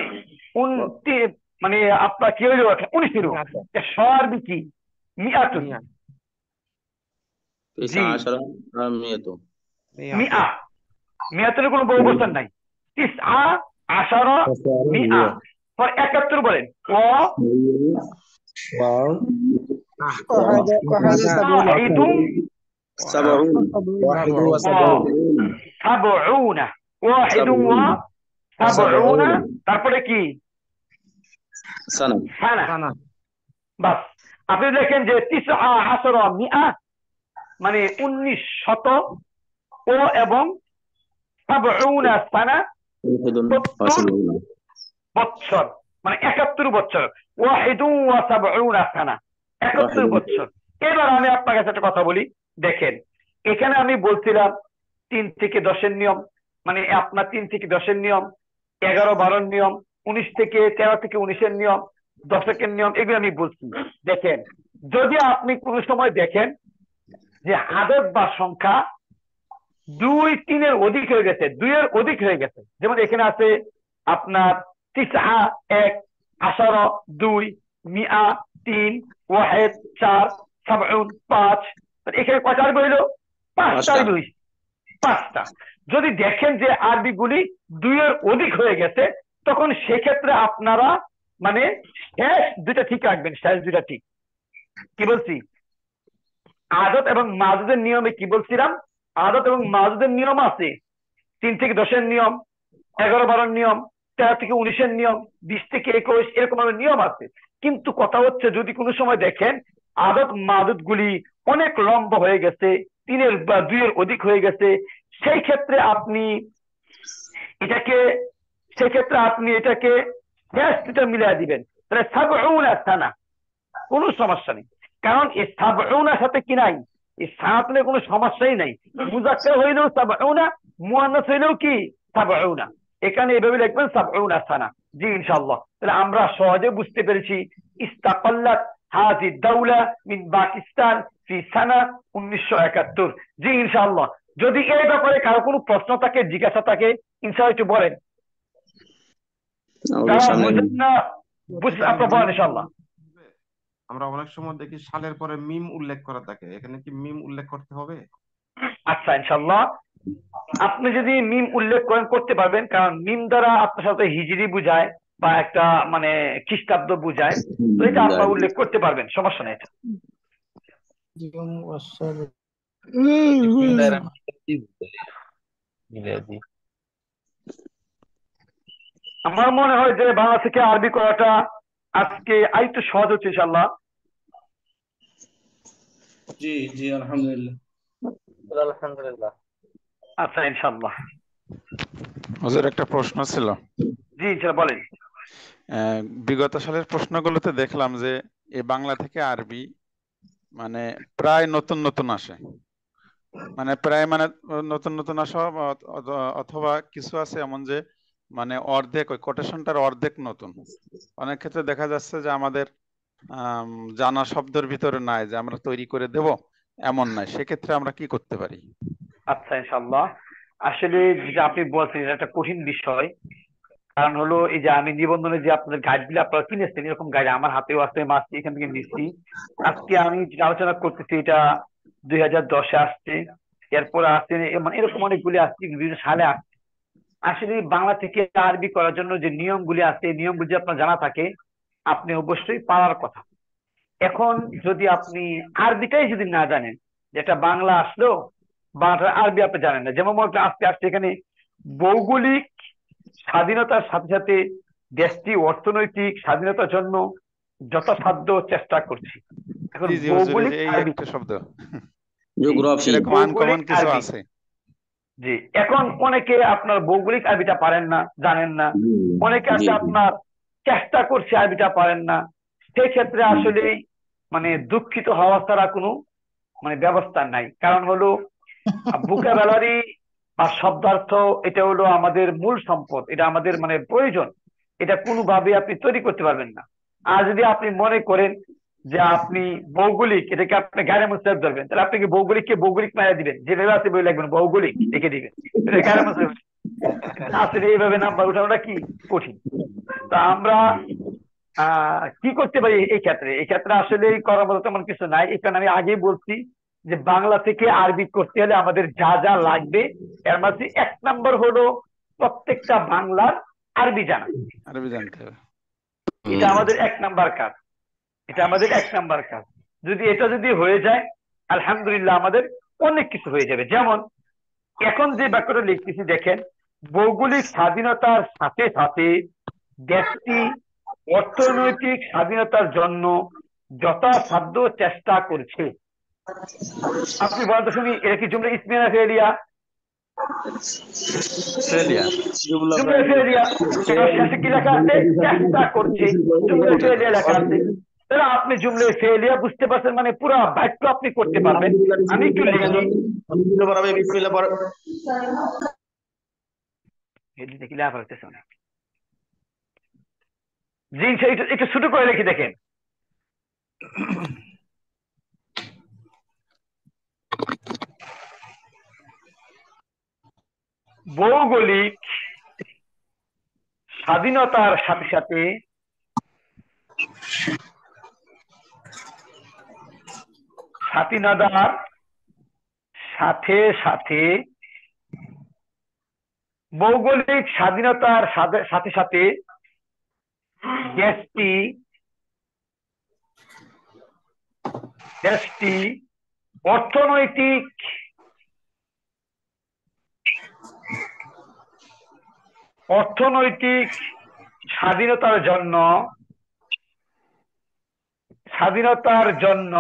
মানে আপনার কি হইল? 19 আরবি কি? মিআতুন। জি, 19 100 মিআ, মিয়াতের কোনো বহু অবস্থান নাই। তিসআ আশারা মিআ। পর 71 বলেন। ওয়াহিদুন 70 সাবউনা, ওয়াহিদুন ওয়া সাবউনা, তারপরে কি? سنة সানা। বাস, আপনি দেখেন যে তিসআ আশারা মিআ মানে 1900 ও এবং সাবউনা সানা 71 বছর, মানে 71 বছর। ওয়াহিদুন ওয়া সাবউনা সানা, 71 বছর। এবার আমি আপনার কাছে একটা কথা বলি, দেখেন এখানে আমি বলছিলাম 3 থেকে 10-এর নিয়ম, মানে আপনার 3 থেকে 10-এর নিয়ম, 11-12-এর নিয়ম, 13 থেকে 19-এর নিয়ম, দশকের নিয়ম, এগুলো আমি বলছি। দেখেন যদি আপনি কোনো সময় দেখেন যে আদদ বা সংখ্যা 2-3-এর অধিক হয়ে গেছে, 2-এর অধিক হয়ে গেছে, যেমন এখানে আছে আপনার তিসআ 1, আশারা 2, মিআ 3, ওয়াহিদ 4, সাবউন 5। এখানে কয়টা আরবি হইলো? 5টা আরবি হইছে, 5টা। যদি দেখেন যে আরবিগুলি 2-এর অধিক হয়ে গেছে, তখন সেক্ষেত্রে আপনারা মানে শেষ 2টা ঠিক রাখবেন, শেষ 2টা ঠিক। কি বলছি? আদত এবং মাজুদের নিয়মে কি বলছিলাম? আদত এবং মাজুদের নিয়ম আছে 3 থেকে 10-এর নিয়ম, 11-12-এর নিয়ম, 13 থেকে 19-এর নিয়ম, 20 থেকে 21, এরকম ভাবে নিয়ম আছে। কিন্তু কথা হচ্ছে যদি কোনো সময় দেখেন আদত মাজুদ গুলি অনেক লম্বা হয়ে গেছে, 3-এর বা 2-এর অধিক হয়ে গেছে, সেই ক্ষেত্রে আপনি এটাকে শেষ 2টা মিলিয়ে দিবেন, তাহলে সাবউনা সানা, কোনো সমস্যা নেই। কারণ এই সাবউনার সাথে কি নাই? এই সানাতুনে কোনো সমস্যাই নাই। মুজাক্কার হইলেও সাবউনা, মুয়ান্নাস হইলেও কি সাবউনা। এখানে এভাবে লিখবেন সাবউনা সানা। জি ইনশাআল্লাহ। তাহলে আমরা সহজে বুঝতে পেরেছি ইস্তাকাল্লাত হাযিহি দাওলা মিন পাকিস্তান ফি সানা 1971। জি ইনশাআল্লাহ। যদি এই ব্যাপারে কারো কোনো প্রশ্ন থাকে, জিজ্ঞাসা থাকে, ইনশাআল্লাহ একটু বলেন। যারা বুঝেন না আপনারা বলেন ইনশাআল্লাহ। আমরা অনেক সময় দেখি সালের পরে মিম উল্লেখ করা থাকে, এখানে কি মিম উল্লেখ করতে হবে? আচ্ছা ইনশাআল্লাহ, আপনি যদি মিম উল্লেখ করেন করতে পারবেন, কারণ মিম দ্বারা আপনার সাথে হিজরি বুঝায় বা একটা মানে খ্রিস্টাব্দ বুঝায়, তো এটা আপনার উল্লেখ করতে পারবেন, সমস্যা নেই এটা। আমার মনে হয় যে বাংলা থেকে আরবি করাটা আজকে আরেকটু সহজ হচ্ছে ইনশাআল্লাহ। জি জি আলহামদুলিল্লাহ। আলহামদুলিল্লাহ। আচ্ছা ইনশাআল্লাহ। হুজুর একটা প্রশ্ন ছিল। জি ইনশাআল্লাহ বলেন। বিগত সালের প্রশ্নগুলোতে দেখলাম যে এই বাংলা থেকে আরবি মানে প্রায় নতুন নতুন আসে, মানে প্রায় মানে নতুন নতুন আসা অথবা কিছু আছে এমন যে মানে অর্ধেক, ওই কোটেশনটার অর্ধেক নতুন। অনেক ক্ষেত্রে দেখা যাচ্ছে যে আমাদের জানা শব্দের ভিতরে নাই, যে আমরা তৈরি করে দেব এমন নাই। সেক্ষেত্রে আমরা কি করতে পারি? আচ্ছা ইনশাআল্লাহ, আসলে যেটা আপনি বলছেন এটা একটা কঠিন বিষয়। কারণ হলো এই যে আমি নিবন্ধনে যে আপনাদের গাইডগুলো আপনারা কিনেছেন, এরকম গাইড আমার হাতেও আছে, মাসি এখান থেকে নিচ্ছি। আজকে আমি যেটা আলোচনা করতেছি এটা 2010-এ আসছে, এরপরে আসছে, মানে এরকম অনেকগুলি আসছে, বিভিন্ন সালে আসছে। আসলে বাংলা থেকে আরবি করার জন্য যে নিয়মগুলি আছে, এই নিয়মগুলি যদি আপনার জানা থাকে আপনি অবশ্যই পারার কথা। এখন যদি আপনি আরবিটাই যদি না জানেন, যেটা বাংলা আসলো বাংলা আরবি আপনি জানেন না, যেমন মনে করেন আজকে আসছে এখানে ভৌগোলিক স্বাধীনতার সাথে সাথে দেশটি অর্থনৈতিক স্বাধীনতার জন্য যথাসাধ্য চেষ্টা করছি। এখন জি জি হুজুর, ভৌগোলিক এই আরবি, একটা শব্দ জিওগ্রাফি। এরকম আনকমন ভৌগোলিক কিছু আরবি, আছে। জি। এখন অনেকে আপনার ভৌগোলিক আরবিটা পারেন না, জানেন না। অনেকে আছে আপনার চেষ্টা করছে আরবিটা পারেন না। সেই ক্ষেত্রে আসলে মানে দুঃখিত হওয়া ছাড়া কোনো মানে ব্যবস্থা নাই। কারণ হলো ভোকাবুলারি বা শব্দার্থ, এটা হলো আমাদের মূল সম্পদ, এটা আমাদের মানে প্রয়োজন। এটা কোনোভাবে আপনি তৈরি করতে পারবেন না। আর যদি আপনি মনে করেন যে আপনি ভৌগোলিক এটাকে আপনি গায়ে মুছতে ধরবেন, তাহলে আপনি কি ভৌগোলিককে ভৌগোলিক মায়া দিবেন, যেভাবে আছে বই লিখবেন ভৌগোলিক লিখে দিবেন, এটা গায়ে মুছতে আসলে এইভাবে নাম্বার উঠানোটা কি কঠিন। তা আমরা কি করতে পারি এই ক্ষেত্রে? এই ক্ষেত্রে আসলে করার মতো তেমন কিছু নাই। এখানে আমি আগেই বলছি যে বাংলা থেকে আরবি করতে হলে আমাদের যা যা লাগবে, এর মধ্যে 1 নম্বর হলো প্রত্যেকটা বাংলার আরবি জানা। আরবি জানতে হবে। এটা আমাদের 1 নম্বর কাজ, এটা আমাদের 1 নম্বর কাজ। যদি এটা যদি হয়ে যায়, আলহামদুলিল্লাহ আমাদের অনেক কিছু হয়ে যাবে। যেমন এখন যে বাক্যটা লিখতেছি দেখেন, ভৌগোলিক স্বাধীনতার সাথে সাথে দেশটি অর্থনৈতিক স্বাধীনতার জন্য যথাসাধ্য চেষ্টা করছে। আপনি বলেন তো শুনি, এটা কি জুমলা ইসমিয়া না ফেলিয়া? ফেলিয়া। জুমলা জুমলা ফেলিয়া। এবার শেষে কি লেখা আছে? চেষ্টা করছে। জুমলা ফেলিয়া লেখা আছে। তাহলে আপনি জুমলা ফেলিয়া বুঝতে পারছেন, মানে পুরো বাক্য আপনি করতে পারবেন। আমি একটু লিখি, বিসমিল্লাহ পড়ো। দেখি লেখা হইতেছে না। জি, একটু ছোট করে লিখি দেখেন। ভৌগোলিক স্বাধীনতার সাথে সাথে ভৌগোলিক স্বাধীনতার সাথে সাথে দেশটি অর্থনৈতিক স্বাধীনতার জন্য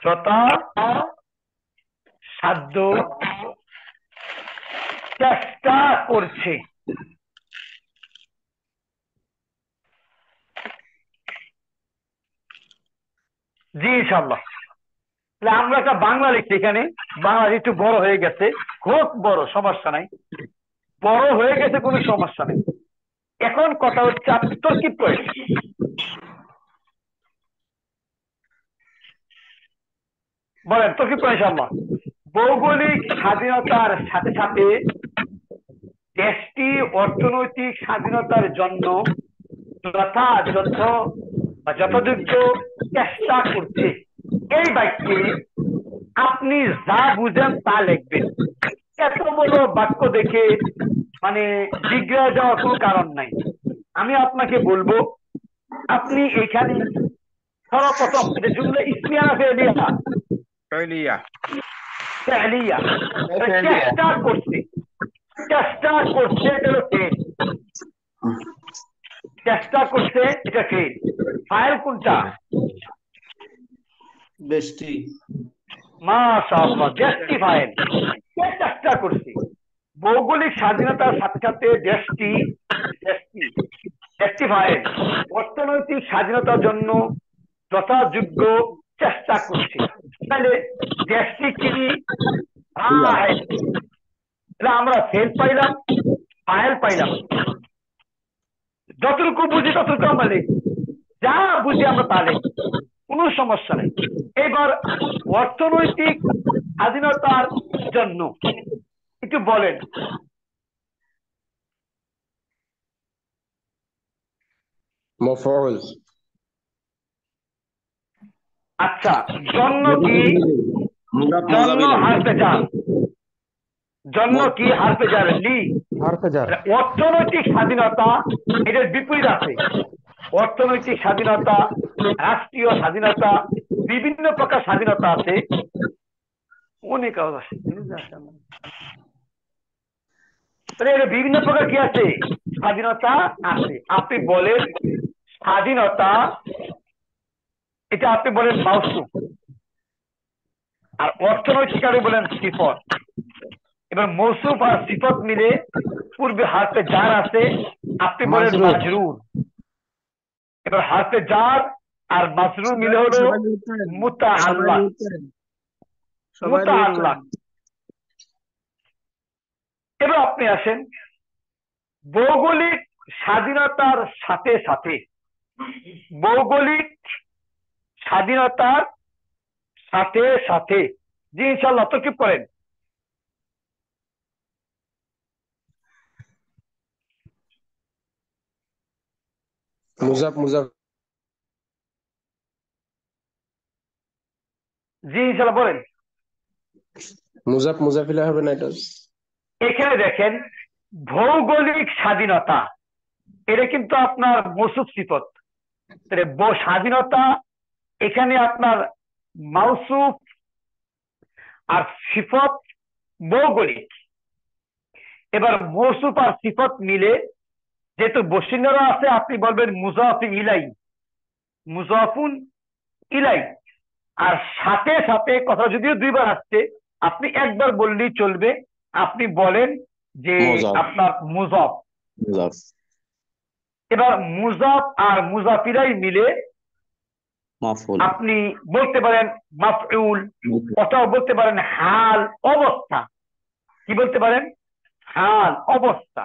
যথাসাধ্য চেষ্টা করছে। জি ইনশাল্লাহ। তাহলে আমরা একটা বাংলা লিখছি এখানে, বাংলা একটু বড় হয়ে গেছে, খুব বড়, সমস্যা নাই, বড় হয়ে গেছে, কোনো সমস্যা নেই। এখন কথা হচ্ছে আপনি তরকিব করেন। বলেন তরকিব করেন ইনশাল্লাহ। ভৌগোলিক স্বাধীনতার সাথে সাথে দেশটি অর্থনৈতিক স্বাধীনতার জন্য যথাযোগ্য চেষ্টা করছে। এই বাক্যে আপনি যা বুঝেন তা লিখবেন। এত বড় বাক্য দেখে মানে বিগড়ে যাওয়ার কোনো কারণ নাই। আমি আপনাকে বলবো, আপনি এখানে সর্বপ্রথম এটা জুমলা ইসমিয়া না ফেলিয়া? ফেলিয়া। ফেলিয়া। চেষ্টা করছে, চেষ্টা করছে, এটা হলো ফেল। চেষ্টা করছে, এটা ফেল। ফাইল কোনটা? দেশটি। মাশাআল্লাহ, দেশটি ফাইল। কে চেষ্টা করছে? ভৌগোলিক স্বাধীনতার সাথে সাথে দেশটি ফাইল অর্থনৈতিক স্বাধীনতার জন্য যথাযোগ্য চেষ্টা করছে। তাহলে দেশটি কি? আমরা ফেল পাইলাম, ফাইল পাইলাম। যতটুকু বুঝি ততটুকু আমরা লিখি, যা বুঝি আমরা তা লিখি। কোনো সমস্যা নেই। এবার অর্থনৈতিক স্বাধীনতার জন্য একটু বলেন। مفعول আচ্ছা, জন্য কি? মুজাফ জন্য মুজাফ ইলাইহি হারফে জার, জন্য কি হারফে জার লি। অর্থনৈতিক স্বাধীনতা এটার বিপরীত আছে। অর্থনৈতিক স্বাধীনতা, রাষ্ট্রীয় স্বাধীনতা, বিভিন্ন প্রকার স্বাধীনতা আছে। অনেক আওয়াজ আসে, বিভিন্ন প্রকার কি আছে? স্বাধীনতা আছে। আপনি বলেন স্বাধীনতা, এটা আপনি বলেন মাউসুফ, আর অর্থনৈতিক আপনি বলেন সিফত। এবার মৌসুফ আর সিফত মিলে পূর্বে হারফে জার আছে, আপনি বলেন মাজরুর। এবার হারফে জার আর মাজরুর মিলে হলো মুতাআল্লাক। মুতাআল্লাক। এবার আপনি আসেন ভৌগোলিক স্বাধীনতার সাথে সাথে, ভৌগোলিক স্বাধীনতার সাথে সাথে, জি ইনশাআল্লাহ তরকিব করেন। মুজাফ মুজাফ জি ইনশাআল্লাহ বলেন। মুজাফ মুজাফিলা হবে না এটা? এখানে দেখেন ভৌগোলিক স্বাধীনতা, এটা কিন্তু আপনার মৌসুফ সিফত। স্বাধীনতা এখানে আপনার মাউসুফ আর সিফত ভৌগোলিক। এবার মৌসুফ আর সিফত মিলে যেহেতু বসিন্নরা আছে, আপনি বলবেন মুজাফিন ইলাই, মুজাফুন ইলাই। আর সাথে সাথে কথা যদিও দুইবার আসছে, আপনি একবার বললেই চলবে। আপনি বলেন যে মুজাফ। আপনার মুজাফ। মুজাফ এবার মুজাফ আর মুজাফিরাই মিলে মাফউল আপনি বলতে পারেন মাফউল, অথবা বলতে পারেন হাল, অবস্থা। কি বলতে পারেন? হাল, অবস্থা।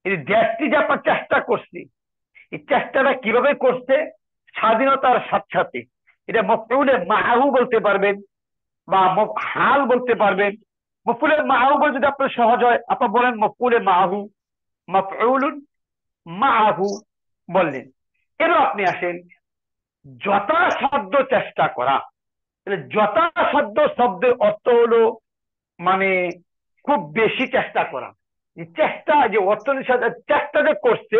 এই দেশটি যে আপনার চেষ্টা করছি, এই চেষ্টাটা কিভাবে করছে? স্বাধীনতার সাথে সাথে। এটা মফউলে মাহু বলতে পারবেন বা হাল বলতে পারবেন। মফউলে মাহু বলে যদি আপনার সহজ হয়, আপনি বলেন মফউলে মাহু, মাফউলুন মাহু বললেন। এবার আপনি আসেন যথাসাধ্য চেষ্টা করা। যথাসাধ্য শব্দের অর্থ হলো মানে খুব বেশি চেষ্টা করা। চেষ্টা যে অর্থনীতির সাথে চেষ্টা যে করছে,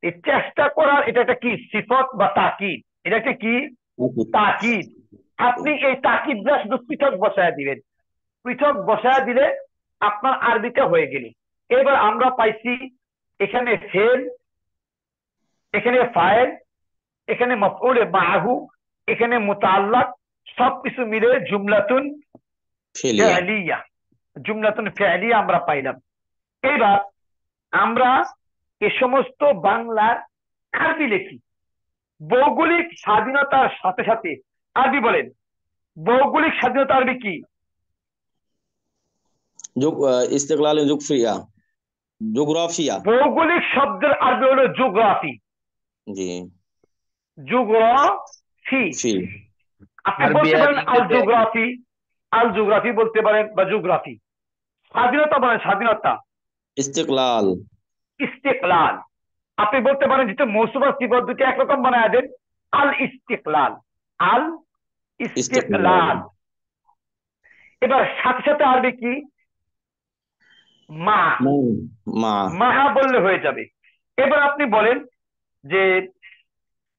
এই চেষ্টা করার এটা একটা কি সিফত বা তাকিদ। এটা একটা কি তাকিদ। আপনি এই তাকিদটা শুধু পৃথক বসায় দিবেন। পৃথক বসায় দিলে আপনার আরবিটা হয়ে গেল। এবার আমরা পাইছি এখানে ফেল, এখানে ফাইল, এখানে মাফউলে মাহু, এখানে মুতাআল্লাক, সবকিছু মিলে জুমলাতুন ফিলিয়া ফি'লিয়া, জুমলাতুন ফি'লিয়া আমরা পাইলাম। এবার আমরা এ সমস্ত বাংলার আরবি লিখি। ভৌগোলিক স্বাধীনতার সাথে সাথে আরবি বলেন। ভৌগোলিক স্বাধীনতা আরবি কি? ইস্তিকলাল জুগফিয়া জিওগ্রাফিয়া। ভৌগোলিক শব্দের আরবি হলো জিওগ্রাফি। জি জিওগ্রাফি। ফি আপনি বলতে পারেন আল জিওগ্রাফি, আল জিওগ্রাফি বলতে পারেন বা জিওগ্রাফি। স্বাধীনতা বলেন স্বাধীনতা। ইস্তিকলাল ইস্তিকলাল। আপনি বলতে পারেন যেহেতু মৌসুফ আর সিফত দুটো একরকম বানায় দেন, আল ইস্তিকলাল, আল ইস্তিকলাল। এবার সাথে সাথে আরবি কি? মা, মা মাহা বললে হয়ে যাবে। এবার আপনি বলেন যে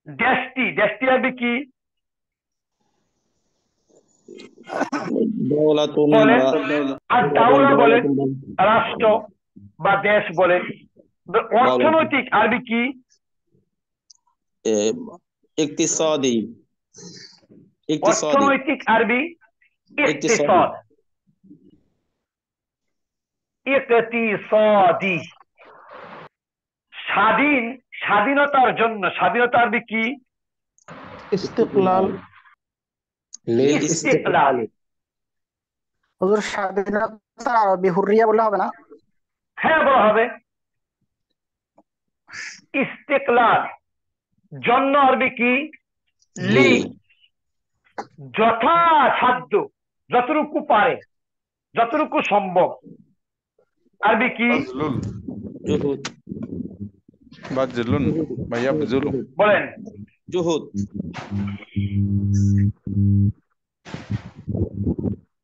দেশটি, দেশটি আরবি কি? দাওলাতুন বলেন। আর দাওলা বলেন রাষ্ট্র বা দেশ বলেন। অর্থনৈতিক আরবি কি? ইকতিসাদি। অর্থনৈতিক আরবি ইকতিসাদ। ইকতিসাদি। স্বাধীন, স্বাধীনতার জন্য স্বাধীনতা আরবি কি? ইস্তিকলাল। ইস্তিকলাল। হুজুর স্বাধীনতা আরবি হুররিয়া বললে হবে না? হ্যাঁ বলা হবে। ইস্তিকলাল। জন্য আরবি কি? লি। যথাসাধ্য, যতটুকু পারে, যতটুকু সম্ভব। আরবি কি বাজলুল, জুহুদ, বাজলুন বা ইয়াবজুলু। বলেন? জুহুদ,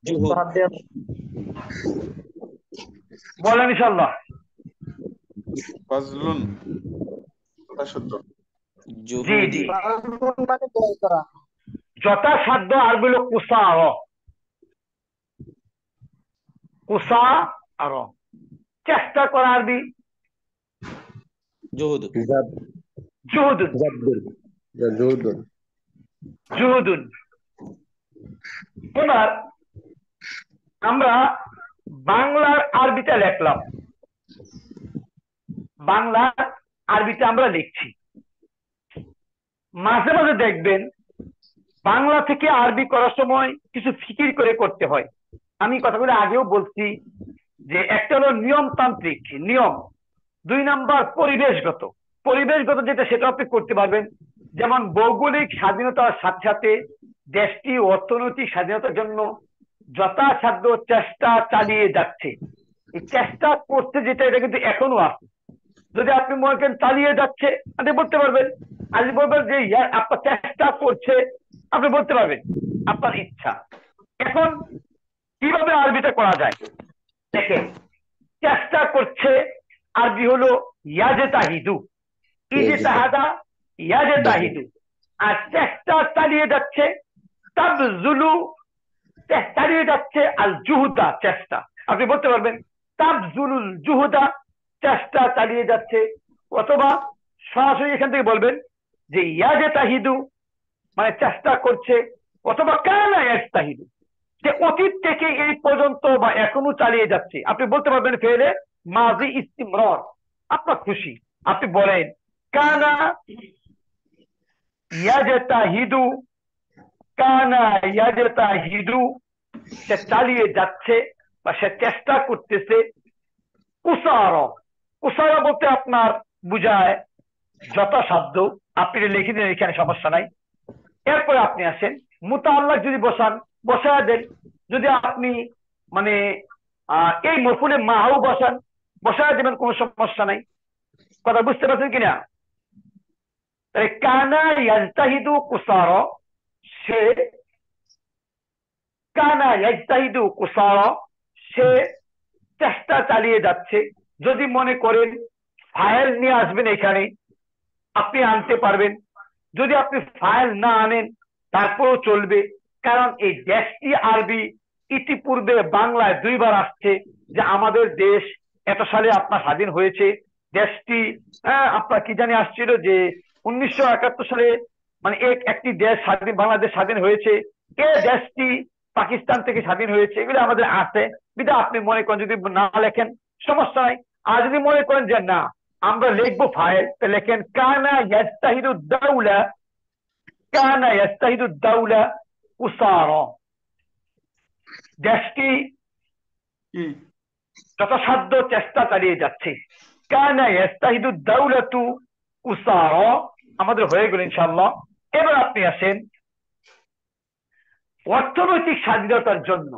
জুহুদ, হাত দিয়ে বলেন ইনশাল্লাহ। বাজলুন এটা শুদ্ধ। জি জুহুদি, জি, বাজলুন মানে ব্যয় করা। যথাসাধ্য আরবি হলো কুসার, কুসার, চেষ্টা করা আরবি জুহুদ, জুহুদুন, জুহুদুন। জুহুদুন। এবার আমরা বাংলার আরবিটা লিখলাম, বাংলার আরবিটা আমরা লিখছি। মাঝে মাঝে দেখবেন বাংলা থেকে আরবি করার সময় কিছু ফিকির করে করতে হয়। আমি কথাগুলো আগেও বলছি যে একটা হলো নিয়মতান্ত্রিক নিয়ম, 2 নাম্বার পরিবেশগত। পরিবেশগত যেটা সেটা আপনি করতে পারবেন, যেমন ভৌগোলিক স্বাধীনতার সাথে সাথে দেশটি অর্থনৈতিক স্বাধীনতার জন্য যথাসাধ্য চেষ্টা চালিয়ে যাচ্ছে। এই চেষ্টা করতে যেটা, এটা কিন্তু এখনো আছে। যদি আপনি মনে করেন চালিয়ে যাচ্ছে, আপনি বলতে পারবেন। আর যদি বলবেন যে আপনার চেষ্টা করছে, আপনি বলতে পারবেন, আপনার ইচ্ছা। এখন কিভাবে আরবিটা করা যায় দেখেন। চেষ্টা করছে আরবি হলো ইয়াজে তাহিদু, ইজে তাহাদা, ইয়াজে তাহিদু। আর চেষ্টা চালিয়ে যাচ্ছে তাবজুলু, চালিয়ে যাচ্ছে আল জুহুদা, চেষ্টা। আপনি বলতে পারবেন তাবজুলুল জুহুদা, চেষ্টা চালিয়ে যাচ্ছে। অথবা সরাসরি এখান থেকে বলবেন যে ইয়াজে তাহিদু মানে চেষ্টা করছে, অথবা কানা ইয়াজতাহিদু, যে অতীত থেকে এই পর্যন্ত বা এখনো চালিয়ে যাচ্ছে। আপনি বলতে পারবেন ফেলে মাজি ইস্তিমরার, আপনার খুশি। আপনি বলেন কানা ইয়াজতাহিদু, কানা ইয়াজতাহিদু, সে চালিয়ে যাচ্ছে বা সে চেষ্টা করতেছে। কুসার, কুসার বলতে আপনার বুঝায় যথাসাধ্য। আপনি লিখে দিন, এখানে সমস্যা নাই। এরপরে আপনি আসেন মুতাআল্লাক, যদি বসান বসায় দেন। যদি আপনি মানে এই মরফুলে মাহাও বসান, বসায় দেবেন, কোনো সমস্যা নাই। কথা বুঝতে পারছেন কিনা? তাহলে কানা ইয়াজতাহিদু কুসার, সে কানা ইয়াজতাহিদু কুসার, সে চেষ্টা চালিয়ে যাচ্ছে। যদি মনে করেন ফাইল নিয়ে আসবেন এখানে, আপনি আনতে পারবেন। যদি আপনি ফাইল না আনেন তারপরেও চলবে, কারণ এই দেশটি আরবি ইতিপূর্বে বাংলায় 2 বার আসছে। যে আমাদের দেশ এত সালে আপনার স্বাধীন হয়েছে। দেশটি আপনার কি জানি আসছিল যে 1971 সালে মানে একটি দেশ স্বাধীন, বাংলাদেশ স্বাধীন হয়েছে। এই দেশটি পাকিস্তান থেকে স্বাধীন হয়েছে, এগুলো আমাদের আছে। বিধা আপনি মনে করেন যদি না লেখেন সমস্যা নাই। আর যদি মনে করেন যে না আমরা লিখবো ফাইল, তো লেখেন কানা ইয়াজতাহিদু দাওলা, কানা ইয়াজতাহিদু দাওলা কুসারা, দেশটি যথাসাধ্য চেষ্টা চালিয়ে যাচ্ছে। কানা ইয়াজতাহিদু দাওলাতু কুসারা, আমাদের হয়ে গেল ইনশাআল্লাহ। এবার আপনি আসেন অর্থনৈতিক স্বাধীনতার জন্য,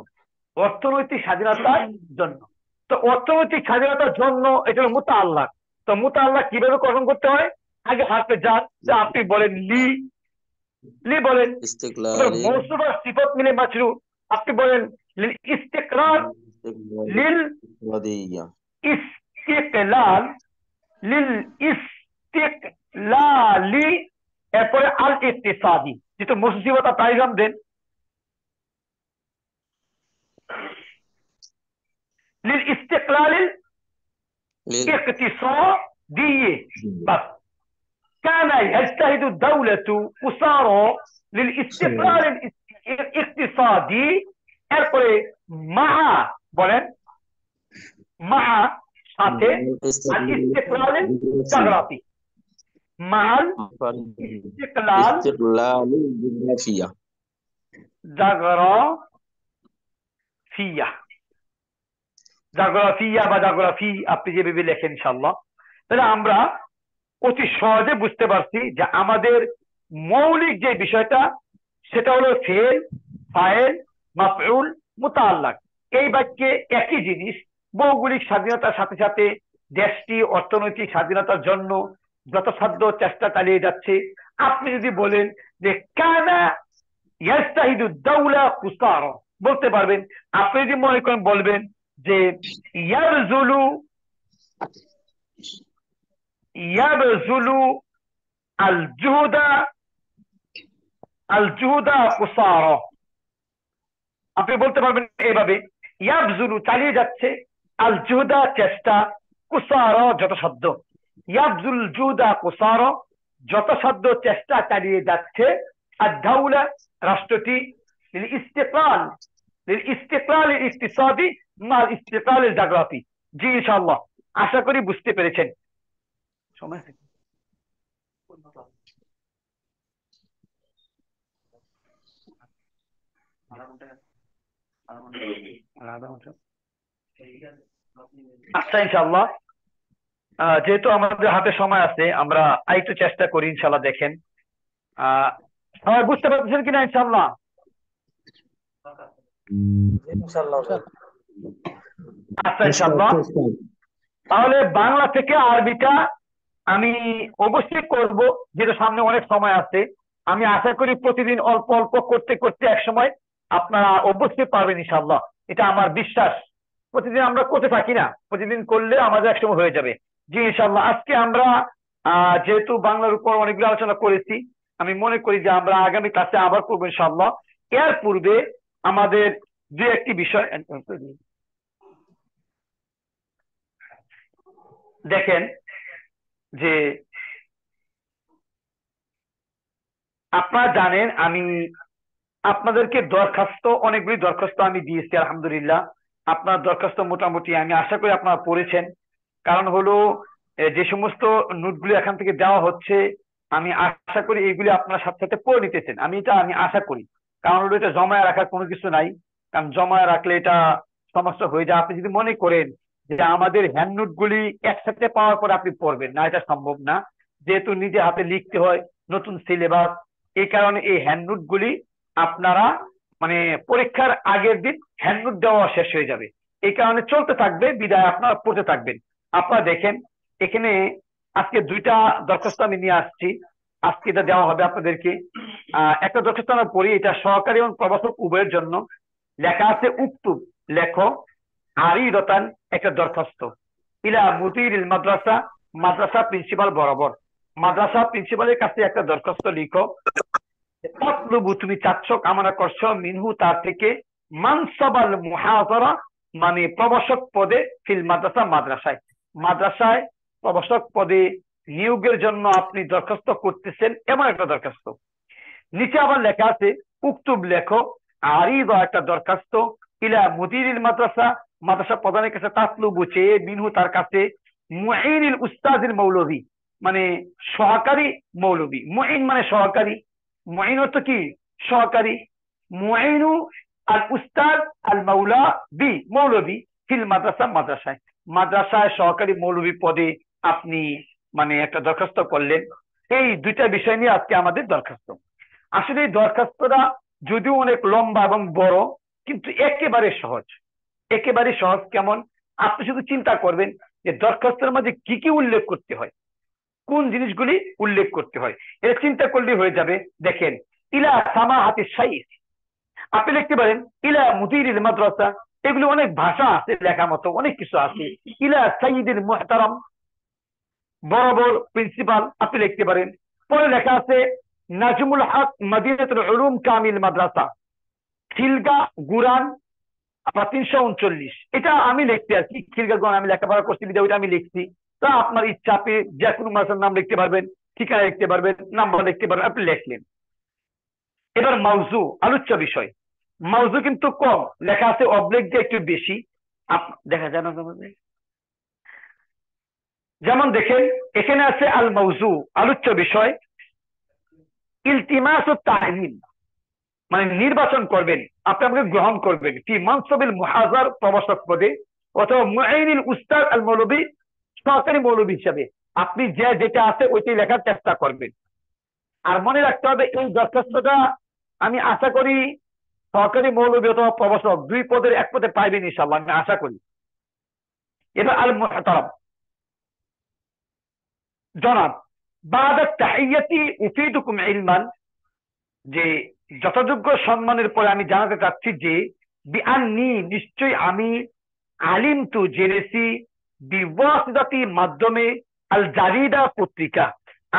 অর্থনৈতিক স্বাধীনতার জন্য। তো অর্থনৈতিক স্বাধীনতার জন্য এটা হলো মুতাআল্লাক। তো মুতাআল্লাক কিভাবে গঠন করতে হয়? আগে হাতে যান, আপনি বলেন লি, লি বলেন। ইস্তিকলালি, মৌসুফ আর সিফাত মিলে মাশরু, আপনি বলেন লিল ইস্তিকরার, লিল ওয়াদিয়া, ইস্তিকলাল, লিল ইস্তিকলালি। এরপরে আল ইকতিসাদি, যেটা মুসিবত তাইজাম দেন লিল ইস্তিকলালিল লিল ইকতিসাদিয়ে। বাস, কানা ইয়াজতাহিদু দাওলাতু কুসারা লিল ইস্তিকলাল ইকতিসাদি। এরপরে মাআ বলেন, মাআ সাথে আল ইস্তিকলাল জাগরাফি, মাআল ইস্তিকলাল ইস্তিকলালি জিওগ্রাফিয়া, জাগরাফিয়া, জাগরাফিয়া বা জাগরাফি আপনি যেভাবে লেখেন ইনশাআল্লাহ। তাহলে আমরা অতি সহজে বুঝতে পারছি যে আমাদের মৌলিক যে বিষয়টা সেটা হলো ফেল, ফাইল, মাফউল, মুতাআল্লাক। এই বাক্যে একই জিনিস ভৌগোলিক স্বাধীনতার সাথে সাথে দেশটি অর্থনৈতিক স্বাধীনতার জন্য যথাসাধ্য চেষ্টা চালিয়ে যাচ্ছে। আপনি যদি বলেন যে কানা ইয়াজতাহিদু দাওলা কুসারা, বলতে পারবেন। আপনি যদি মনে করেন বলবেন যে ইয়াবজুলু ইয়াবজুলু আল জুহুদা কুসারা, আপনি বলতে পারবেন এইভাবে, ইয়াবজুলু চালিয়ে যাচ্ছে, আল জুহুদা চেষ্টা, কুসারা যথাসাধ্য। ইয়াবজুল জুহুদা কুসারা যথাসাধ্য চেষ্টা চালিয়ে যাচ্ছে। আর দাউলা রাষ্ট্রটি ইস্তিকলাল ইকতিসাদি মাল ইস্তিকলাল জাগরাফি। জি ইনশাআল্লাহ, আশা করি বুঝতে পেরেছেন। সময় আছে? আচ্ছা ইনশাআল্লাহ, যেহেতু আমাদের হাতে সময় আছে আমরা আরেকটু চেষ্টা করি ইনশাআল্লাহ। দেখেন সবাই বুঝতে পারছেন কিনা ইনশাআল্লাহ? ইনশাআল্লাহ। আচ্ছা ইনশাআল্লাহ, তাহলে বাংলা থেকে আরবিটা আমি অবশ্যই করব, যেটা সামনে অনেক সময় আছে। আমি আশা করি প্রতিদিন অল্প অল্প করতে করতে এক সময় আপনারা অবশ্যই পারবেন ইনশাআল্লাহ, এটা আমার বিশ্বাস। প্রতিদিন আমরা করতে থাকি না, প্রতিদিন করলে আমাদের একসময় হয়ে যাবে। জি ইনশাআল্লাহ, আজকে আমরা যেহেতু বাংলার উপর অনেকগুলো আলোচনা করেছি, আমি মনে করি যে আমরা আগামী ক্লাসে আবার করবো ইনশাআল্লাহ। এর পূর্বে আমাদের দু একটি বিষয় দেখেন, যে আপনারা জানেন আমি আপনাদেরকে অনেকগুলি দরখাস্ত আমি দিয়েছি আলহামদুলিল্লাহ। আপনার দরখাস্ত মোটামুটি আমি আশা করি আপনারা পড়েছেন। কারণ হলো যে সমস্ত নোটগুলি এখান থেকে দেওয়া হচ্ছে, আমি আশা করি এইগুলি আপনার সাথে সাথে পড়ে নিতেছেন, আমি আশা করি। কারণ হলো এটা জমায় রাখার কোনো কিছু নাই, কারণ জমায় রাখলে এটা সমস্যা হয়ে যায়। আপনি যদি মনে করেন যে আমাদের হ্যান্ড নোটগুলি একসাথে পাওয়ার পর আপনি পড়বেন না, এটা সম্ভব না। যেহেতু নিজে হাতে লিখতে হয়, নতুন সিলেবাস, এই কারণে এই হ্যান্ড নোটগুলি আপনারা মানে পরীক্ষার আগের দিন হ্যান্ড নোট দেওয়া শেষ হয়ে যাবে, এই কারণে চলতে থাকবে, বিদায় আপনারা পড়তে থাকবেন। আপনারা দেখেন এখানে আজকে দুইটা দরখাস্ত আমি নিয়ে আসছি, আজকে এটা দেওয়া হবে আপনাদেরকে। একটা দরখাস্ত আমরা পড়ি, এটা সহকারী এবং প্রভাষক উভয়ের জন্য। লেখা আছে উক্তুব, লেখো আরিদাতান, একটা দরখাস্ত, ইলা মুদিরিল মাদ্রাসা, মাদ্রাসা প্রিন্সিপাল বরাবর। মাদ্রাসা প্রিন্সিপালের কাছে একটা দরখাস্ত লিখো। তাতলুবু, তুমি চাচ্ছ, কামনা করছো, মিনহু, তার থেকে, মানসাবাল মুহাজারা, মানে প্রভাষক পদে, ফিল মাদ্রাসা, মাদ্রাসায়। মাদ্রাসায় প্রভাষক পদে নিয়োগের জন্য আপনি দরখাস্ত করতেছেন, এমন একটা দরখাস্ত। নিচে আবার লেখা আছে উক্তুব, লেখো আরিদা, একটা দরখাস্ত, ইলা মুদিরিল মাদ্রাসা, মাদ্রাসা প্রধানের কাছে, তাতলুবু, চেয়ে, মিনহু, তার কাছে, মুঈনিল উস্তাদিল মৌলভী, মানে সহকারী মৌলভী। মুঈন মানে সহকারী, মুঈন অর্থ কি? সহকারী। মুঈনু আল উস্তাদ আল মাওলা বি, মৌলভী, ফিল মাদ্রাসা, মাদ্রাসায়। মাদ্রাসায় সহকারী মৌলভী পদে আপনি মানে একটা দরখাস্ত করলেন। এই দুইটা বিষয় নিয়ে আজকে আমাদের দরখাস্ত। আসলে এই দরখাস্তটা যদিও অনেক লম্বা এবং বড়, কিন্তু একেবারে সহজ, একেবারে সহজ। কেমন? আপনি শুধু চিন্তা করবেন যে দরখাস্তের মাঝে কি কি উল্লেখ করতে হয়, কোন জিনিসগুলি উল্লেখ করতে হয়, এটা চিন্তা করলে হয়ে যাবে। দেখেন, ইলা সামাহাতি শাইখ, আপনি লিখতে পারেন ইলা মুদিরিল মাদ্রাসা, এগুলো অনেক ভাষা আছে, লেখা মতো অনেক কিছু আছে। ইলা সাইয়্যিদিল মুহতারাম, বরাবর প্রিন্সিপাল, আপনি লিখতে পারেন। পরে লেখা আছে নাজমুল হক মদিনাতুল উলুম কামিল মাদ্রাসা, খিলগা গুরান, আপনার 339। এটা আমি লিখতে আছি, খিলগা গুরান আমি লেখাপড়া করছি, ওইটা আমি লিখছি। তা আপনার ইচ্ছা, আপনি যে কোনো মাদ্রাসার নাম লিখতে পারবেন, ঠিকানা লিখতে পারবেন, নাম্বার লিখতে পারবেন, আপনি লিখলেন। এবার মাউজু, আলোচ্য বিষয়। মাউজু কিন্তু কম লেখা আছে, অবলিক দিয়ে একটু বেশি দেখা যায় না। যেমন দেখেন এখানে আছে আল মাউজু, আলোচ্য বিষয়। ইলতিমাসুত তাহলিল, মানে নির্বাচন করবেন, আপনি আমাকে গ্রহণ করবেন, ফি মানসাবিল মুহাজার, প্রভাষক পদে, অথবা মুঈনিল উস্তাদ আল মৌলভী, সহকারী মৌলভী হিসাবে। আপনি যেটা আছে ওইটাই লেখার চেষ্টা করবেন। আর মনে রাখতে হবে এই দরখাস্তটা আমি আশা করি সহকারী মৌলবী অথবা প্রভাষক 2 পদের 1 পদে পাইবেন ইনশাআল্লাহ, আমি আশা করি। এবার আল মুহতারাম জনাব, বাদা তাহিয়াতি উফিদুকুম ইলমান, যে যথাযোগ্য সম্মানের পরে আমি জানাতে চাচ্ছি যে বিআন্নি, নিশ্চয়ই আমি, আলিমতু জেনেছি, বিওয়াসিতাতি মাধ্যমে, আল জারিদা পত্রিকা,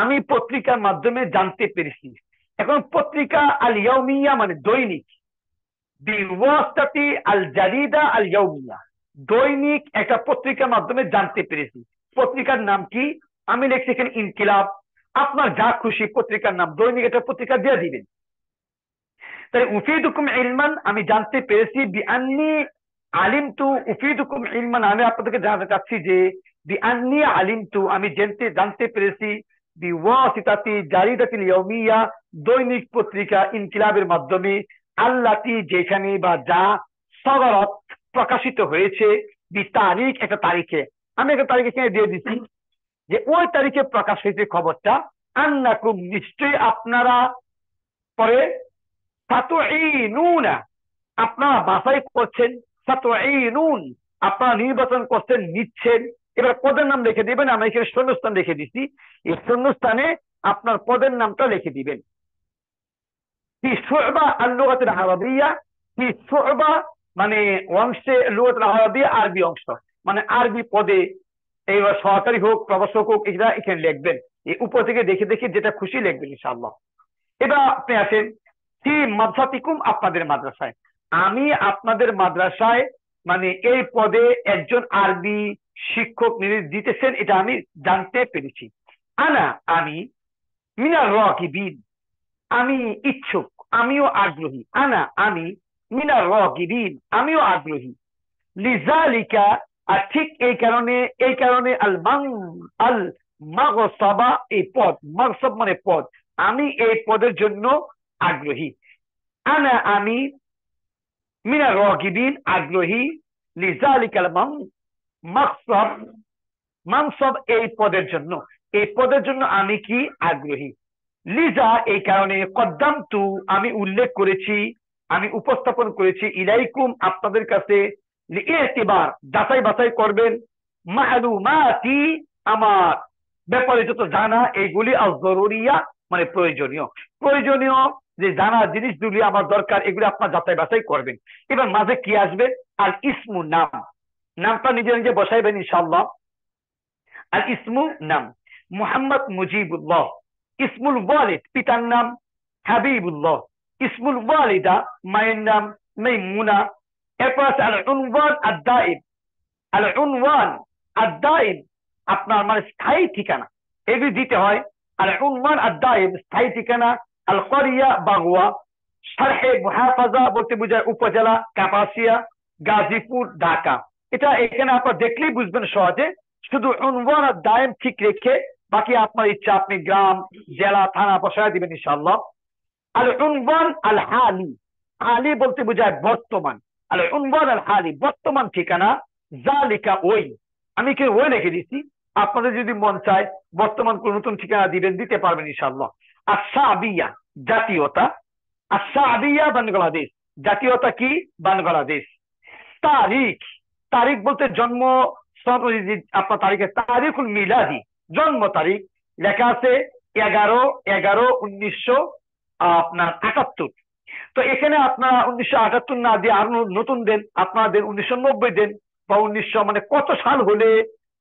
আমি পত্রিকার মাধ্যমে জানতে পেরেছি। এখন পত্রিকা আল ইয়াউমিয়া মানে দৈনিক, বিওয়াসিতাতি আল জারিদা আল ইয়াউমিয়া, দৈনিক একটা পত্রিকার মাধ্যমে জানতে পেরেছি। পত্রিকার নাম কি? আমি লিখছি এখানে ইনকিলাব। আপনার যা খুশি পত্রিকার নাম, দৈনিক একটা পত্রিকা দিয়ে দিবেন। তাই উফিদুকুম ইলমান, আমি জানতে পেরেছি, বিআন্নি আলিমতু উফিদুকুম ইলমান, আমি আপনাদেরকে জানাতে চাচ্ছি যে বিআন্নি আলিমতু, আমি জানতে পেরেছি, বিওয়াসিতাতি জারিদাতিল ইয়াউমিয়া, দৈনিক পত্রিকা ইনকিলাবের মাধ্যমে, আল্লাতি যেখানে বা যা, সগরত প্রকাশিত হয়েছে, বিতারিখ একটা তারিখে, আমি একটা তারিখ এখানে দিয়ে দিচ্ছি যে ওই তারিখে প্রকাশ হয়েছে খবরটা, আন্নাকুম নিশ্চয়ই আপনারা, পরে সাতুঈনুনা, আপনারা বাছাই করছেন, সাতুঈনুন আপনারা নির্বাচন করছেন, নিচ্ছেন। এবার পদের নাম লিখে দিবেন, আমরা এখানে শূন্যস্থান লিখে দিচ্ছি, এই শূন্যস্থানে আপনার পদের নামটা লিখে দিবেন। ফি শু'বা আল-লুগাতুল আরাবিয়্যা, ফি শু'বা মানে অংশে, লুগাতুল আরাবিয়্যা আরবি অংশ, মানে আরবি পদে, এইবার সহকারী হোক প্রভাষক হোক, এটা এখানে লিখবেন। এই উপর থেকে দেখে দেখে যেটা খুশি লিখবেন ইনশাআল্লাহ। এবার আপনি আসেন ফি মাদ্রাসাতিকুম, আপনাদের মাদ্রাসায়, আমি আপনাদের মাদ্রাসায় মানে এই পদে একজন আরবি শিক্ষক নিয়োগ দিতেছেন, এটা আমি জানতে পেরেছি। আনা আমি, মিনার রাগিবিন আমি ইচ্ছুক, আমিও আগ্রহী। আনা আমি, মিনার রাগিবিন আমিও আগ্রহী। লিজালিকা, আর ঠিক এই কারণে আল মাগসাবা, এই পদ, মাগসাব মানে পদ, আমি এই পদের জন্য আগ্রহী। আনা আমি, মিনার রাগিবিন আগ্রহী, লিজালিকাল মাগসাব, মানসব এই পদের জন্য, এই পদের জন্য আমি কি আগ্রহী। লিজা এই কারণে, কদ্দামতু আমি উল্লেখ করেছি, আমি উপস্থাপন করেছি, ইলাইকুম আপনাদের কাছে, লিইতিবার যাচাই বাছাই করবেন, মালুমাতি আমার ব্যাপারে যত জানা, এইগুলি আজ-জরুরিয়া মানে প্রয়োজনীয়, প্রয়োজনীয় যে জানা জিনিসগুলি আমার দরকার, এগুলি আপনার যাচাই বাছাই করবেন। এবার মাঝে কি আসবে? আল ইসমু নাম, নামটা নিজে নিজে বসাইবেন ইনশাআল্লাহ। আল ইসমু নাম, মুহাম্মদ মুজিবুল্লাহ। ইসমুল ওয়ালিদ পিতার নাম হাবিবুল্লাহ। ইসমুল ওয়ালিদা মায়ের নাম মাইমুনা। এরপর আছে আল উনওয়ান আদ-দাইম, আল উনওয়ান আদ-দাইম আপনার মানে স্থায়ী ঠিকানা, এগুলি দিতে হয়। আল উনওয়ান আদ-দাইম স্থায়ী ঠিকানা। আল করিয়া বাগুয়া, শারহে মুহাফাজা বলতে বোঝায় উপজেলা, কাপাসিয়া, গাজীপুর, ঢাকা। এটা এখানে আপনারা দেখলেই বুঝবেন সহজে, শুধু উনওয়ান আদ-দাইম ঠিক রেখে বাকি আপনার ইচ্ছা, আপনি গ্রাম, জেলা, থানা বসায় দিবেন ইনশাআল্লাহ। আল উনওয়ান আল হালি, হালি বলতে বোঝায় বর্তমান। আল উনওয়ান আল হালি বর্তমান ঠিকানা। জালিকা ওই, আমি কি ওই লিখে দিচ্ছি, আপনাদের যদি মন চায় বর্তমান কোন নতুন ঠিকানা দিবেন, দিতে পারবেন ইনশাআল্লাহ। আশ-শাবিয়া জাতীয়তা, আশ-শাবিয়া বাংলাদেশ, জাতীয়তা কি বাংলাদেশ। তারিখ, তারিখ বলতে জন্ম, আপনার তারিখের তারিখুল মিলাদি জন্ম তারিখ লেখা আছে 11/11/1978। তো এখানে আপনারা 1978 না দিয়ে আরো নতুন দেন, আপনারা দেন 1990 দেন, বা 1900 মানে কত সাল হলে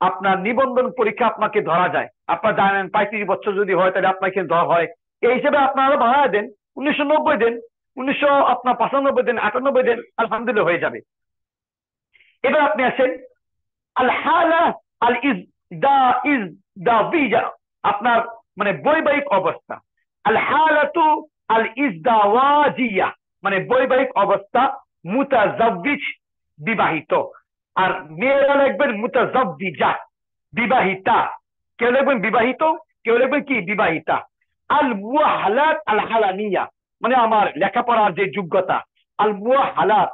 আপনার নিবন্ধন পরীক্ষা আপনাকে ধরা যায়। আপনারা জানেন 35 বছর যদি হয় তাহলে আপনাকে ধরা হয়, এই হিসেবে আপনারা বাড়ায় দেন, 1990 দেন, 1995 দেন, 98 দেন, আলহামদুলিল্লাহ হয়ে যাবে। এবার আপনি আসেন আল হালা আল ইজদাওয়িয়া, আপনার মানে বৈবাহিক অবস্থা। আল হালাতু আল ইজদাওয়াজিয়া মানে বৈবাহিক অবস্থা। মুতাজাওয়িজ বিবাহিত, আর মেয়েরা লিখবেন মুতাজাওয়িজা বিবাহিতা, কেউ লিখবেন বিবাহিত, কেউ লিখবেন কি বিবাহিতা। আল মুআহালাত আল হালানিয়া মানে আমার লেখাপড়ার যে যোগ্যতা, আল মুআহালাত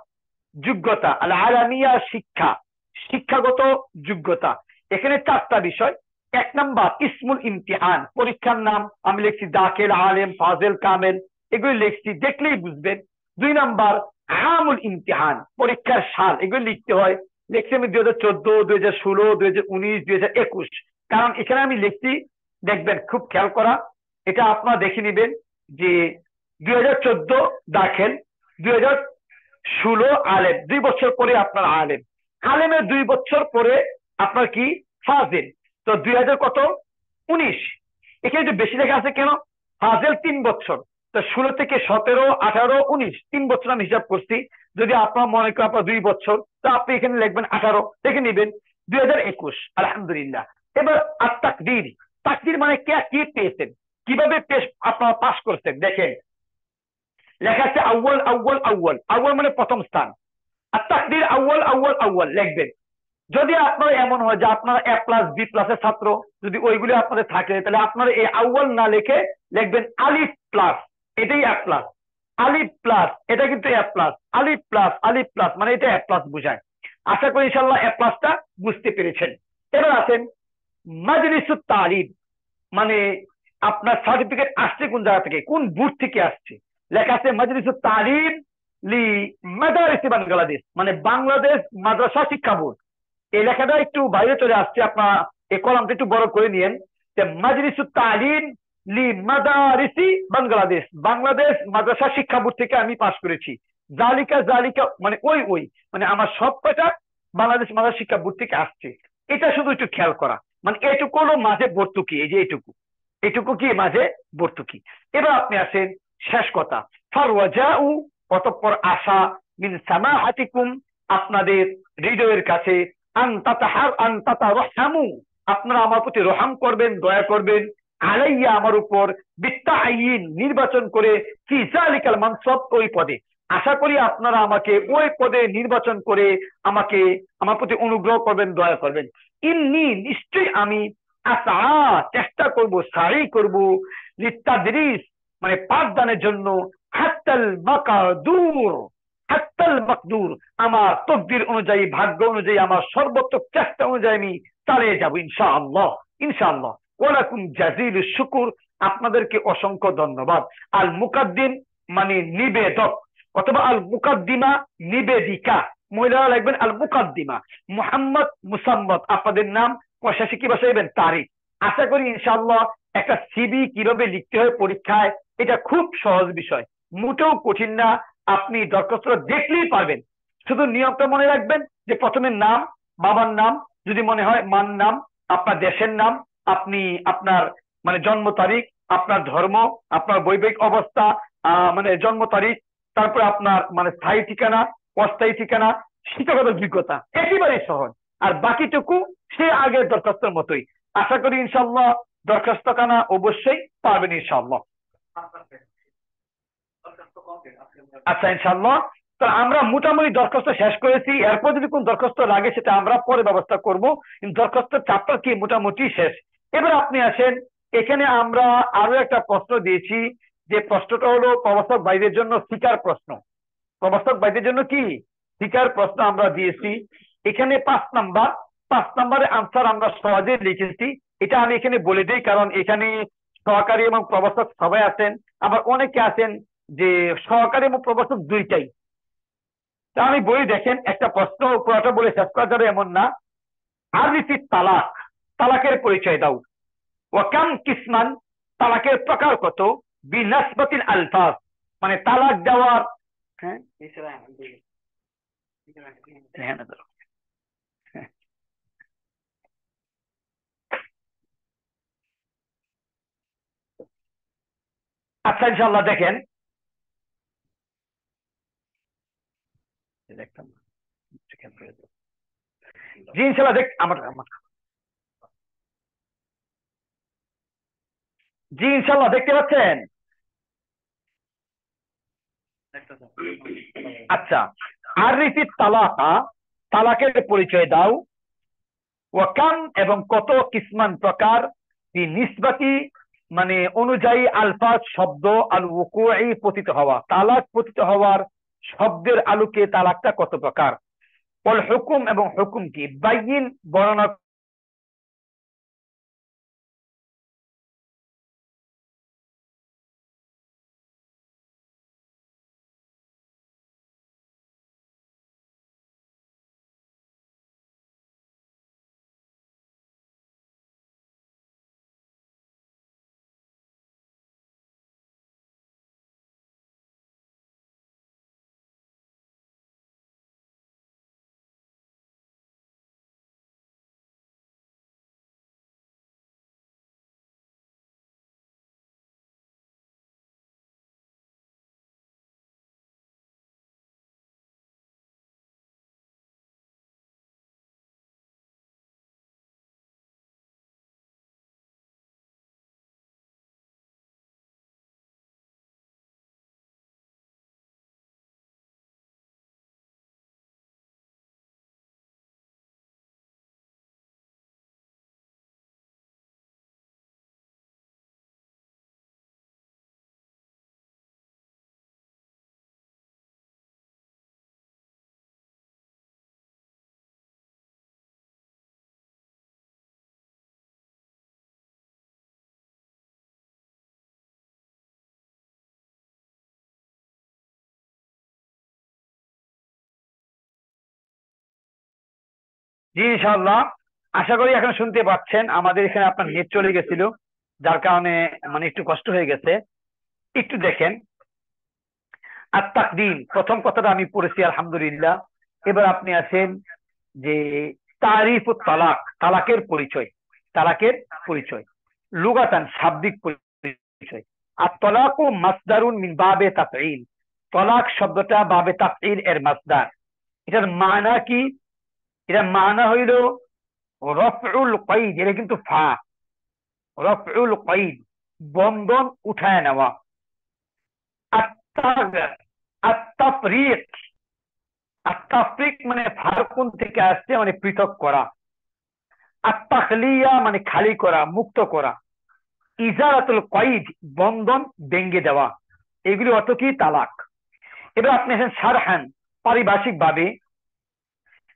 যোগ্যতা, আল হালানিয়া শিক্ষা, শিক্ষাগত যোগ্যতা। এখানে 4টা বিষয়। 1 নাম্বার ইসমুল ইমতিহান, পরীক্ষার নাম, আমি লিখছি দাখিল, আলেম, ফাজিল, কামেল, এগুলি লিখছি, দেখলেই বুঝবেন। 2 নাম্বার আমুল ইমতিহান, পরীক্ষার সাল, এগুলি লিখতে হয়। লিখছি আমি 2014, 2016, 2019, 2021, কারণ এখানে আমি লিখছি, দেখবেন খুব খেয়াল করা, এটা আপনারা দেখে নিবেন যে 2014 দাখিল, 2016 আলেম, 2 বছর পরে আপনার আলেম, আলেমের 2 বছর পরে আপনার কি ফাজিল। তো 2000 কত 19, এখানে একটু বেশি লেখা আছে কেন? ফাজিল 3 বছর, তো 16 থেকে 17, 18, 19, 3 বছর আমি হিসাব করছি। যদি আপনার মনে করেন আপনার 2 বছর, তো আপনি এখানে লিখবেন 18, দেখে নিবেন 2021, আলহামদুলিল্লাহ। এবার আর তাকদীর, তাকদীর মানে কি পেয়েছেন, কিভাবে আপনারা পাস করছেন, দেখেন লেখা আছে আউয়াল আউয়াল আউয়াল, আউয়াল মানে প্রথম স্থান, আর তাকদীর আউয়াল আউয়াল আউয়াল লিখবেন। যদি আপনার এমন হয় যে আপনার A প্লাস B প্লাসের ছাত্র, যদি ওইগুলি আপনাদের থাকে, তাহলে আপনার এই আউয়াল না লিখে লিখবেন আলিফ প্লাস, এটাই A প্লাস, আলিফ প্লাস, এটা কিন্তু A plus, Alif plus Alif plus মানে এটা A প্লাস বোঝায়। আশা করি ইনশাআল্লাহ A প্লাসটা বুঝতে পেরেছেন। এবার আসেন মাজলিসুত তালিম, মানে আপনার সার্টিফিকেট আসছে কোন জায়গা থেকে, কোন বোর্ড থেকে আসছে, লেখা আছে মাজলিসুত তালিম লি মাদারিস বাংলাদেশ, মানে বাংলাদেশ মাদ্রাসা শিক্ষা বোর্ড। এই লেখাটা একটু বাইরে চলে আসছে, আপনার এই কলামটা একটু বড় করে নিয়েন, যে মাজলিসুত তালিম লি মাদারিসি বাংলাদেশ, বাংলাদেশ মাদ্রাসা শিক্ষা বোর্ড থেকে আমি পাস করেছি। জালিকা জালিকা মানে ওই মানে আমার সব কয়টা বাংলাদেশ মাদ্রাসা শিক্ষা বোর্ড থেকে আসছে। এটা শুধু একটু খেয়াল করা, মানে এটুকু হলো মাঝে ভর্তুকি, এই যে এটুকু কি মাঝে ভর্তুকি। এবার আপনি আসেন শেষ কথা, ফারওয়াজাউ, অতঃপর আশা, মিন সামাআতিকুম, আপনাদের হৃদয়ের কাছে, আনতাতারহামু, আপনারা আমার প্রতি রহম করবেন, দয়া করবেন, আলাইয়া, আমার উপর, বিত্তাআইয়িন, নির্বাচন করে, ফি যালিকাল মানসাব, ওই পদে। আশা করি আপনারা আমাকে ওই পদে নির্বাচন করে আমাকে আমার প্রতি অনুগ্রহ করবেন, দয়া করবেন। ইন্নী, নিশ্চয়ই আমি, আসা, চেষ্টা করব, সাই করব, লিত্তাদরিস মানে পাঠদানের জন্য, হাত্তাল মাকাদুর, হাত্তাল মাকদুর, আমার তকদির অনুযায়ী, ভাগ্য অনুযায়ী, আমার সর্বোত্তম চেষ্টা অনুযায়ী আমি চালিয়ে যাব ইনশাআল্লাহ, ইনশাআল্লাহ। ওয়ালাকুম জাযিলুশ শুকুর, আপনাদেরকে অসংখ্য ধন্যবাদ। আল মুকাদ্দিম মানে নিবেদক, অথবা আল মুকাদ্দিমা নিবেদিকা, মহিলারা লিখবেন আল মুকাদ্দিমা। মুহাম্মদ মুসাম্মদ, আপনাদের নাম প্রশাসী কি বসাইবেন তারিখ। আশা করি ইনশাআল্লাহ একটা সিভি কিভাবে লিখতে হয় পরীক্ষায়, এটা খুব সহজ বিষয়, মোটেও কঠিন না, আপনি দরখাস্ত দেখলেই পারবেন। শুধু নিয়মটা মনে রাখবেন যে প্রথমে নাম, বাবার নাম, যদি মনে হয় মার নাম, আপনার দেশের নাম, আপনি আপনার মানে জন্ম তারিখ, আপনার ধর্ম, আপনার বৈবাহিক অবস্থা, মানে জন্ম তারিখ, তারপরে আপনার মানে স্থায়ী ঠিকানা, অস্থায়ী ঠিকানা, শিক্ষাগত যোগ্যতা, একেবারেই সহজ। আর বাকিটুকু সে আগের দরখাস্তের মতোই। আশা করি ইনশাআল্লাহ দরখাস্তখানা অবশ্যই পাবেন ইনশাআল্লাহ। আচ্ছা ইনশাআল্লাহ, তো আমরা মোটামুটি দরখাস্ত শেষ করেছি। এরপর যদি কোন দরখাস্ত লাগে সেটা আমরা পরে ব্যবস্থা করব, কিন্তু দরখাস্তের চাপটা কি মোটামুটি শেষ। এবার আপনি আসেন, এখানে আমরা আরো একটা প্রশ্ন দিয়েছি, যে প্রশ্নটা হলো প্রবাসক ভাইদের জন্য শিকার প্রশ্ন। প্রবাসক ভাইদের জন্য কি শিকার প্রশ্ন আমরা দিয়েছি। এখানে 5 নাম্বারের আনসার আমরা সহজে লিখেছি। এটা আমি এখানে বলে দিই, কারণ এখানে সহকারী এবং প্রবাসক সবাই আছেন, আবার অনেকে আছেন যে সহকারী এবং প্রবাসক দুইটাই। তা আমি বলি, দেখেন একটা প্রশ্ন পুরোটা বলে শেষ করা যাবে এমন না। আরিফি তালাক, তালাকের পরিচয় দাও। ওয়াকাম কিসমান, তালাকের প্রকার কত। বিনাসবাতিল আলফাজ, মানে তালাক দেওয়ার, হ্যাঁ আচ্ছা ইনশাআল্লাহ দেখেন, জি ইনশাআল্লাহ জি ইনশাআল্লাহ দেখতে পাচ্ছেন। আচ্ছা, আরিফি তালাকা, তালাকের পরিচয় দাও। ওয়াকাম, এবং কত, কিসমান প্রকার, নিসবাতি মানে অনুযায়ী, আলফাজ শব্দ, আল ওকুই পতিত হওয়া, তালাক পতিত হওয়ার শব্দের আলোকে তালাকটা কত প্রকার। ওয়াল হুকুম, এবং হুকুম কি। বাইয়িন, বর্ণনা জি ইনশাআল্লাহ, আশা করি এখন শুনতে পাচ্ছেন। আমাদের এখানে আপনার নেট চলে গেছিল, যার কারণে মানে একটু কষ্ট হয়ে গেছে। একটু দেখেন, আর তাকদিম প্রথম কথাটা আমি পড়েছি আলহামদুলিল্লাহ। এবার আপনি আছেন যে তারিফ ও তালাক, তালাকের পরিচয়, তালাকের পরিচয় লুগাতান শাব্দিক পরিচয়। আর তলাকু মাসদারুন মিন বাবে তাফঈল, তলাক শব্দটা বাবে তাফঈল এর মাসদার। এটার মানা কি? এটার মানা হইল রফউল কয়দ, এটা কিন্তু ফা, রফউল কয়দ বন্ধন উঠায় নেওয়া। আত-তাফরিক, আত-তাফরিক মানে ফারকুন থেকে আসছে, মানে পৃথক করা। আত-তাখলিয়া মানে খালি করা, মুক্ত করা। ইজারাতুল কয়দ বন্ধন ভেঙে দেওয়া। এগুলি অর্থ কি? তালাক। এবার আপনি আছেন শারহান, পারিভাষিক ভাবে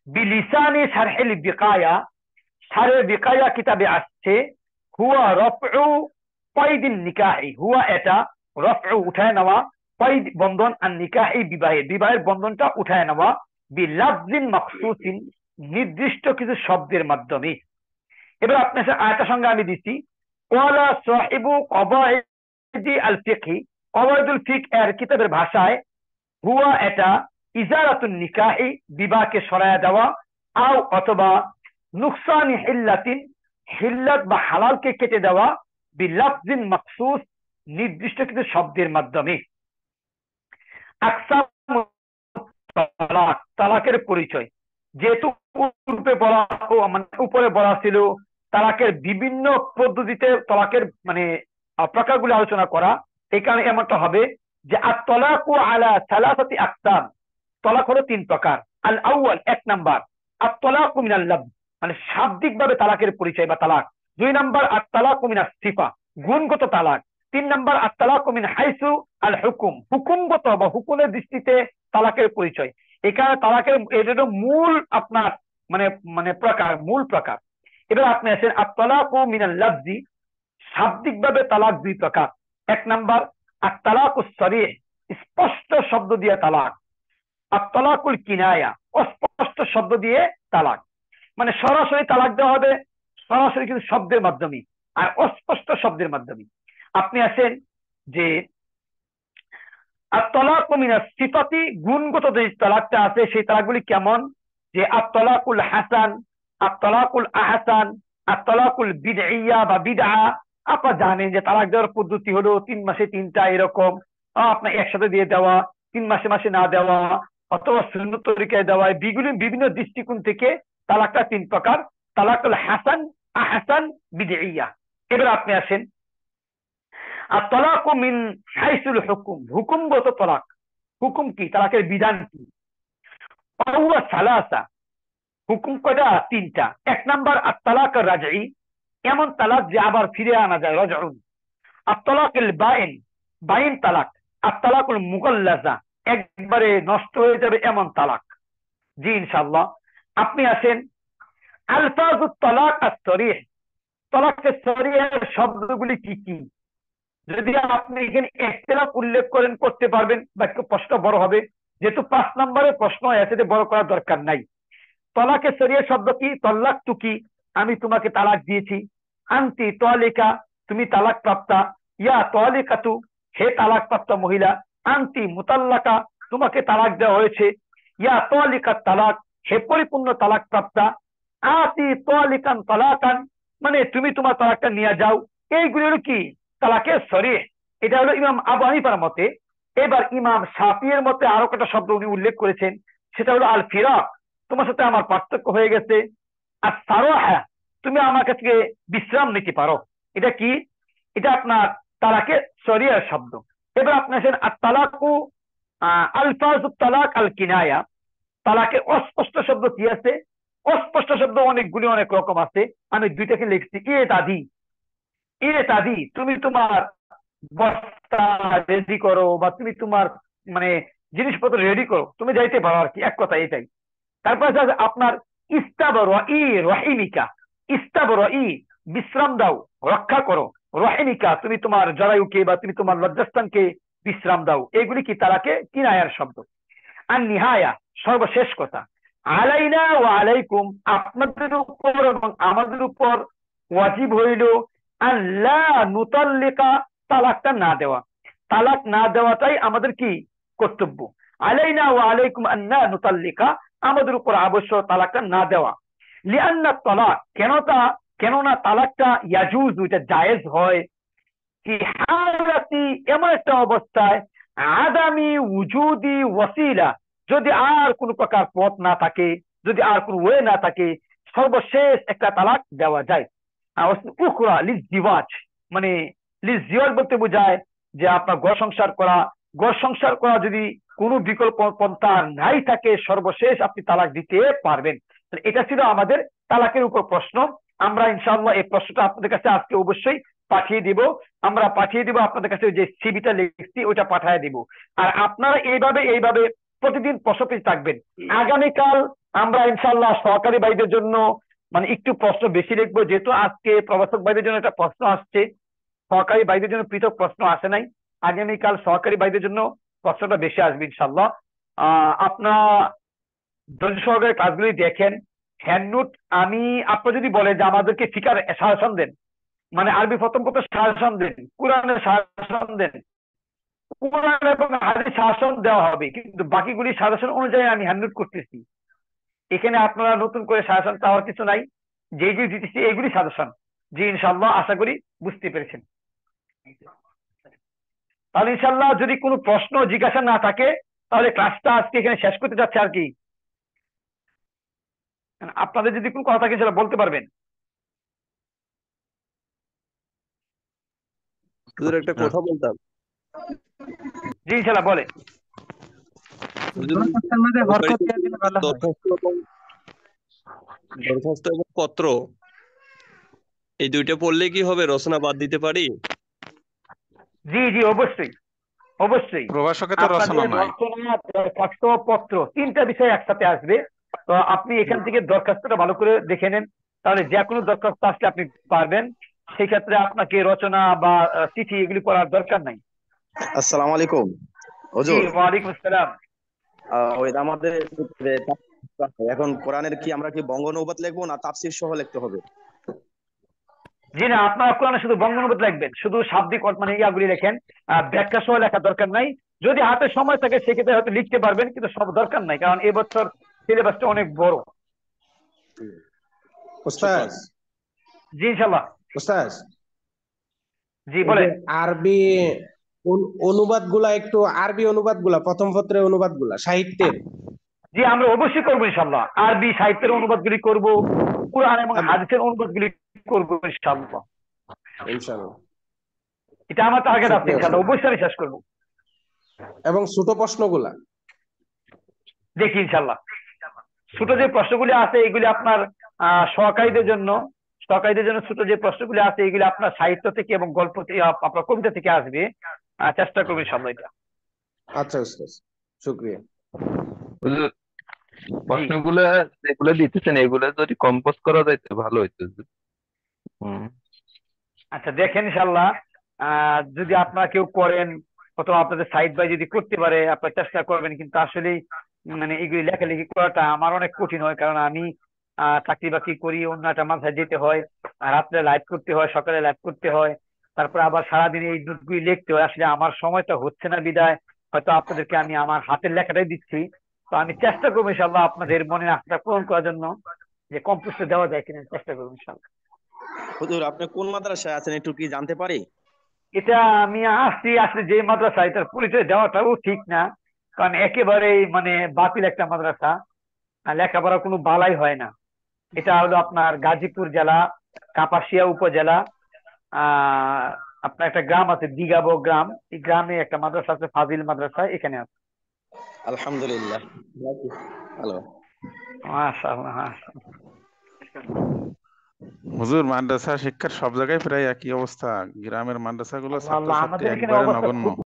বিলিসানে শারহিল বিকায়া, শারে বিকায়া কিতাবে আসছে হুয়া রফউ কয়দিন নিকাহি, হুয়া এটা রফউ উঠায় নেওয়া, কয়দ বন্ধন, আর নিকাহি বিবাহের, বিবাহের বন্ধনটা উঠায় নেওয়া, বিলাফজিন মাখসুসিন নির্দিষ্ট কিছু শব্দের মাধ্যমে। এবার আপনার আয়াতের সঙ্গে আমি দিচ্ছি ওয়ালা সাহিবু কওয়াইদি আল ফিকহি, কওয়াইদুল ফিক এর কিতাবের ভাষায় হুয়া এটা ইজারাতুন নিকাহি বিবাহকে সরায়া দেওয়া, আও অথবা নুকসানি হিল্লাতিন হিল্লাত বা হালালকে কেটে দেওয়া, বিলাফজিন মাখসুস নির্দিষ্ট কিছু শব্দের মাধ্যমে। আকসাম তালাক, তালাকের পরিচয়। যেহেতু পূর্বে বলা মানে উপরে বলা ছিল তালাকের বিভিন্ন পদ্ধতিতে তালাকের মানে প্রকারগুলো আলোচনা করা, এই কারণে এমনটা হবে যে আত-তালাকু আলা সালাসাতি আকসাম, তালাক হলো 3 প্রকার। আল আউয়াল, 1 নাম্বার আত-তালাকু মিনাল লাফজ, মানে শাব্দিক ভাবে তালাকের পরিচয় বা তালাক। 2 নাম্বার আত-তালাকু মিনাস সিফা, গুণগত তালাক। 3 নাম্বার আত-তালাকু মিন হাইসু আল হুকুম, হুকুমগত বা হুকুমের দৃষ্টিতে তালাকের পরিচয়। এখানে তালাকের এটা মূল আপনার মানে মানে প্রকার, মূল প্রকার। এবার আপনি আছেন আত-তালাকু মিনাল লাফজি, শাব্দিক ভাবে তালাক 2 প্রকার। 1 নাম্বার আত-তালাকুস সরিহ, স্পষ্ট শব্দ দিয়ে তালাক। আত-তালাকুল কিনায়া, অস্পষ্ট শব্দ দিয়ে তালাক। মানে সরাসরি তালাক দেওয়া হবে সরাসরি কিন্তু শব্দের মাধ্যমে, আর অস্পষ্ট শব্দের মাধ্যমে। আপনি আছেন যে আত-তালাকু মিনাস সিফাতি, গুণগত যে তালাকটা আছে সেই তালাকগুলি কেমন? যে আত-তালাকুল হাসান, আত-তালাকুল আহসান, আত-তালাকুল বিদইয়া বা বিদআ। আপনারা জানেন যে তালাক দেওয়ার পদ্ধতি হলো 3 মাসে 3টা এরকম, আপনার একসাথে দিয়ে দেওয়া, 3 মাসে মাসে না দেওয়া, অথবা সুন্নত তরিকায় দেওয়া। বিভিন্ন দৃষ্টিকোণ থেকে তালাকটা 3 প্রকার, তালাকুল হাসান, আহসান, বিদইয়া। এবার আপনি আসেন আত-তালাকু মিন হাইসুল হুকুম, হুকুমগত তালাক। হুকুম কি? তালাকের বিধান কি? হুয়া সালাসা, হুকুম কয়টা? 3টা। 1 নাম্বার আত-তালাক রাজঈ, এমন তালাক যে আবার ফিরে আনা যায়, রাজউন। আত-তালাকুল বাইন, বাইন তালাক। আত-তালাকুল মুগাল্লাজা, একবারে নষ্ট হয়ে যাবে এমন তালাক। জি ইনশাআল্লাহ। আপনি আছেন আলফাজুত তালাক আস-সরিহ, তালাকের সরিহের শব্দগুলি কি কি? যদি আপনি এখানে ইখতিলাফ উল্লেখ করেন করতে পারবেন, বাক্য প্রশ্ন বড় হবে। যেহেতু 5 নম্বরের প্রশ্ন আছে, বড় করার দরকার নাই। তালাকের সরিয়া শব্দ কি? তালাক তু কি, আমি তোমাকে তালাক দিয়েছি। আনতি তালিকা, তুমি তালাক প্রাপ্তা। ইয়া তালিকাতু, হে তালাক প্রাপ্ত মহিলা। আনতি মুতাল্লাকা, তোমাকে তালাক দেওয়া হয়েছে। ইয়া তালিকাত তালাক, হে পরিপূর্ণ তালাক প্রাপ্তা। আতি তালিকান তালাকান, মানে তুমি তোমার তালাকটা নিয়ে যাও। এইগুলো হলো কি? তালাকের সরিহ। এটা হলো ইমাম আবু হানিফার মতে। এবার ইমাম শাফিঈর মতে আরো একটা শব্দ উনি উল্লেখ করেছেন, সেটা হলো আল ফিরাক, তোমার সাথে আমার পার্থক্য হয়ে গেছে। আর সারাহা, তুমি আমার কাছে বিশ্রাম নিতে পারো। এটা কি? এটা আপনার তালাকের সরিয়ার শব্দ। এবার আপনি আছেন আত-তালাকু আলফাজুত তালাক আল কিনায়া, তালাকের অস্পষ্ট শব্দ কি আছে? অস্পষ্ট শব্দ অনেকগুলি, অনেক রকম আছে। আমি 2টাকে লিখছি। ইয়েতাদি, ইয়েতাদি, তুমি তোমার বস্তা রেডি করো, বা তুমি তোমার মানে জিনিসপত্র রেডি করো, তুমি যাইতে পারো আর কি, এক কথা এটাই। তারপর আপনার ইস্তাবরাই রহিমিকা, ইস্তাবরাই বিশ্রাম দাও, রক্ষা করো। রহিমিকা, তুমি তোমার জরায়ুকে বা তুমি তোমার লজ্জাস্থানকে বিশ্রাম দাও। এগুলি কি? তালাকে কিনায়ার শব্দ। আর নিহায়া, সর্বশেষ কথা, আলাইনা ওয়া আলাইকুম, আপনাদের উপর এবং আমাদের উপর ওয়াজিব হইল আল্লাহ নুতাল্লিকা, তালাকটা না দেওয়া। তালাক না দেওয়াটাই আমাদের কি কর্তব্য। আলাইনা ওয়া আলাইকুম আল্লাহ নুতাল্লিকা, আমাদের উপর আবশ্যক তালাকটা না দেওয়া। লিআন্না তালাক, কেননা তালাকটা ইয়াজুজ, এটা জায়েজ হয় কি হালাতি, এমন একটা অবস্থায় আদামি উজুদি ওয়াসিলা, যদি আর কোনো প্রকার পথ না থাকে, যদি আর কোনো ওয়ে না থাকে, সর্বশেষ একটা তালাক দেওয়া যায়। উখরা লিজিওয়াজ, মানে লিজিওয়াজ বলতে বোঝায় যে আপনার ঘর সংসার করা যদি কোনো বিকল্প পন্থা নাই থাকে, সর্বশেষ আপনি তালাক দিতে পারবেন। এটা ছিল আমাদের তালাকের উপর প্রশ্ন। আমরা ইনশাআল্লাহ এই প্রশ্নটা আপনাদের কাছে আজকে অবশ্যই পাঠিয়ে দিব। আমরা পাঠিয়ে দিব আপনাদের কাছে, যে সিবিটা লিখছি ওইটা পাঠিয়ে দিব। আর আপনারা এইভাবে প্রতিদিন প্রশ্ন পেয়ে থাকবেন। আগামীকাল আমরা ইনশাআল্লাহ সহকারী ভাইদের জন্য মানে একটু প্রশ্ন বেশি লিখবো, যেহেতু আজকে প্রভাষক ভাইদের জন্য একটা প্রশ্ন আসছে, সহকারী ভাইদের জন্য পৃথক প্রশ্ন আসে নাই। আগামীকাল সহকারী ভাইদের জন্য প্রশ্নটা বেশি আসবে ইনশাআল্লাহ। আপনারা ধৈর্য সহকারে কাজগুলি দেখেন। হ্যান্ডনোট আমি আপনার যদি বলেন যে আমাদেরকে ফিকার সাজেশন দেন, মানে আরবি প্রথম সাজেশন দেন, কোরআনের সাজেশন দেন, কোরআন এবং হাদিস সাজেশন দেওয়া হবে, কিন্তু বাকিগুলি সাজেশন অনুযায়ী আমি হ্যান্ডনোট করতেছি। এখানে আপনারা নতুন করে সাজেশন চাওয়ার কিছু নাই, যেগুলি দিতেছি এইগুলি সাজেশন। জি ইনশাআল্লাহ, আশা করি বুঝতে পেরেছেন। তাহলে ইনশাআল্লাহ যদি কোনো প্রশ্ন জিজ্ঞাসা না থাকে, তাহলে ক্লাসটা আজকে এখানে শেষ করতে যাচ্ছে আর কি। আপনাদের যদি কোনো কথা থাকে সেটা বলতে পারবেন। হুজুর একটা কথা বলতাম। জি ইনশাআল্লাহ বলে। দরখাস্ত এবং পত্র এই দুইটা পড়লে কি হবে, রচনা বাদ দিতে পারি? জি অবশ্যই প্রভাষকে তো রচনা নাই। রচনা, দরখাস্ত, পত্র, তিনটা বিষয় একসাথে আসবে। তো আপনি এখান থেকে দরখাস্তটা ভালো করে দেখে নেন, তাহলে যে কোনো দরখাস্ত আসলে আপনি পারবেন। সেই ক্ষেত্রে আপনাকে রচনা বা চিঠি এগুলি করার দরকার নাই। আসসালামু আলাইকুম জি হুজুর। ওয়ালাইকুম আসসালাম। ওই আমাদের এখন কোরআনের কি আমরা কি বঙ্গ অনুবাদ লিখবো না তাফসীর সহ লিখতে হবে? জি না, আপনারা কোরআনে শুধু বঙ্গানুবাদ লিখবেন, শুধু শাব্দিক অর্থ মানে ইয়াগুলি লেখেন, ব্যাখ্যা সহ লেখার দরকার নাই। যদি হাতে সময় থাকে সেক্ষেত্রে হয়তো লিখতে পারবেন, কিন্তু সব দরকার নাই, কারণ এবছর সিলেবাসটা অনেক বড়। উস্তাদ, জি ইনশাল্লাহ। উস্তাদ, জি বলেন। আরবি আরবি অনুবাদ গুলা, প্রথম পত্রের অনুবাদ গুলা সাহিত্যের। জি আমরা অবশ্যই করবো ইনশাল্লাহ, আরবি সাহিত্যের অনুবাদগুলি করব, কুরআন এবং হাদিসের অনুবাদগুলি করবো ইনশাল্লাহ। এটা আমার টার্গেট আছে ইনশাল্লাহ, অবশ্যই আমি শেষ করবো। এবং ছোট প্রশ্নগুলা দেখি ইনশাল্লাহ। ছোট যে প্রশ্নগুলি আছে এগুলি আপনার সহকারীদের জন্য ছোট যে প্রশ্নগুলি আছে এগুলি আপনার সাহিত্য থেকে এবং গল্প থেকে, আপনার কবিতা থেকে আসবে। চেষ্টা করবেন ইনশাল্লাহ এটা। আচ্ছা উস্তাদ, শুকরিয়া। প্রশ্নগুলো যেগুলো দিতেছেন এগুলো যদি কম্পোজ করা যাইতো ভালো হইতো। আচ্ছা দেখেন ইনশাল্লাহ, যদি আপনারা কেউ করেন অথবা আপনাদের সাইড বাই যদি করতে পারে আপনারা চেষ্টা করবেন, কিন্তু আসলে মানে এগুলি লেখালেখি করাটা আমার অনেক কঠিন হয়, কারণ আমি চাকরি বাকরি করি, অন্য একটা মাথায় যেতে হয়, রাত্রে লাইভ করতে হয়, সকালে লাইভ করতে হয়, তারপর আবার সারাদিন এই নোটগুলি লিখতে হয়। আসলে আমার সময়টা হচ্ছে না বিদায় হয়তো আপনাদেরকে আমি আমার হাতের লেখাটাই দিচ্ছি। তো আমি চেষ্টা করবো ইনশাল্লাহ আপনাদের মনের আশাটা পূরণ করার জন্য, যে কম্পোস্টে দেওয়া যায় কিনা চেষ্টা করবো ইনশাল্লাহ। হুজুর আপনি কোন মাদ্রাসায় আছেন একটু কি জানতে পারি? এটা আমি আসলে যে মাদ্রাসা, এটার পরিচয় দেওয়াটাও ঠিক না, কারণ একেবারেই মানে বাতিল একটা মাদ্রাসা, লেখাপড়া কোনো বালাই হয় না। এটা হলো আপনার গাজীপুর জেলা, কাপাসিয়া উপজেলা, আপনার একটা গ্রাম আছে দিগাবো গ্রাম, এই গ্রামে একটা মাদ্রাসা আছে ফাজিল মাদ্রাসা, এখানে আছে। আলহামদুলিল্লাহ, ভালো। মাশাআল্লাহ। হুজুর মাদ্রাসা শিক্ষার সব জায়গায় প্রায় একই অবস্থা, গ্রামের মাদ্রাসাগুলো আল্লাহ, ছাত্রছাত্রী আমাদের এখানে একবারে অবস্থা নগণ্য। খুব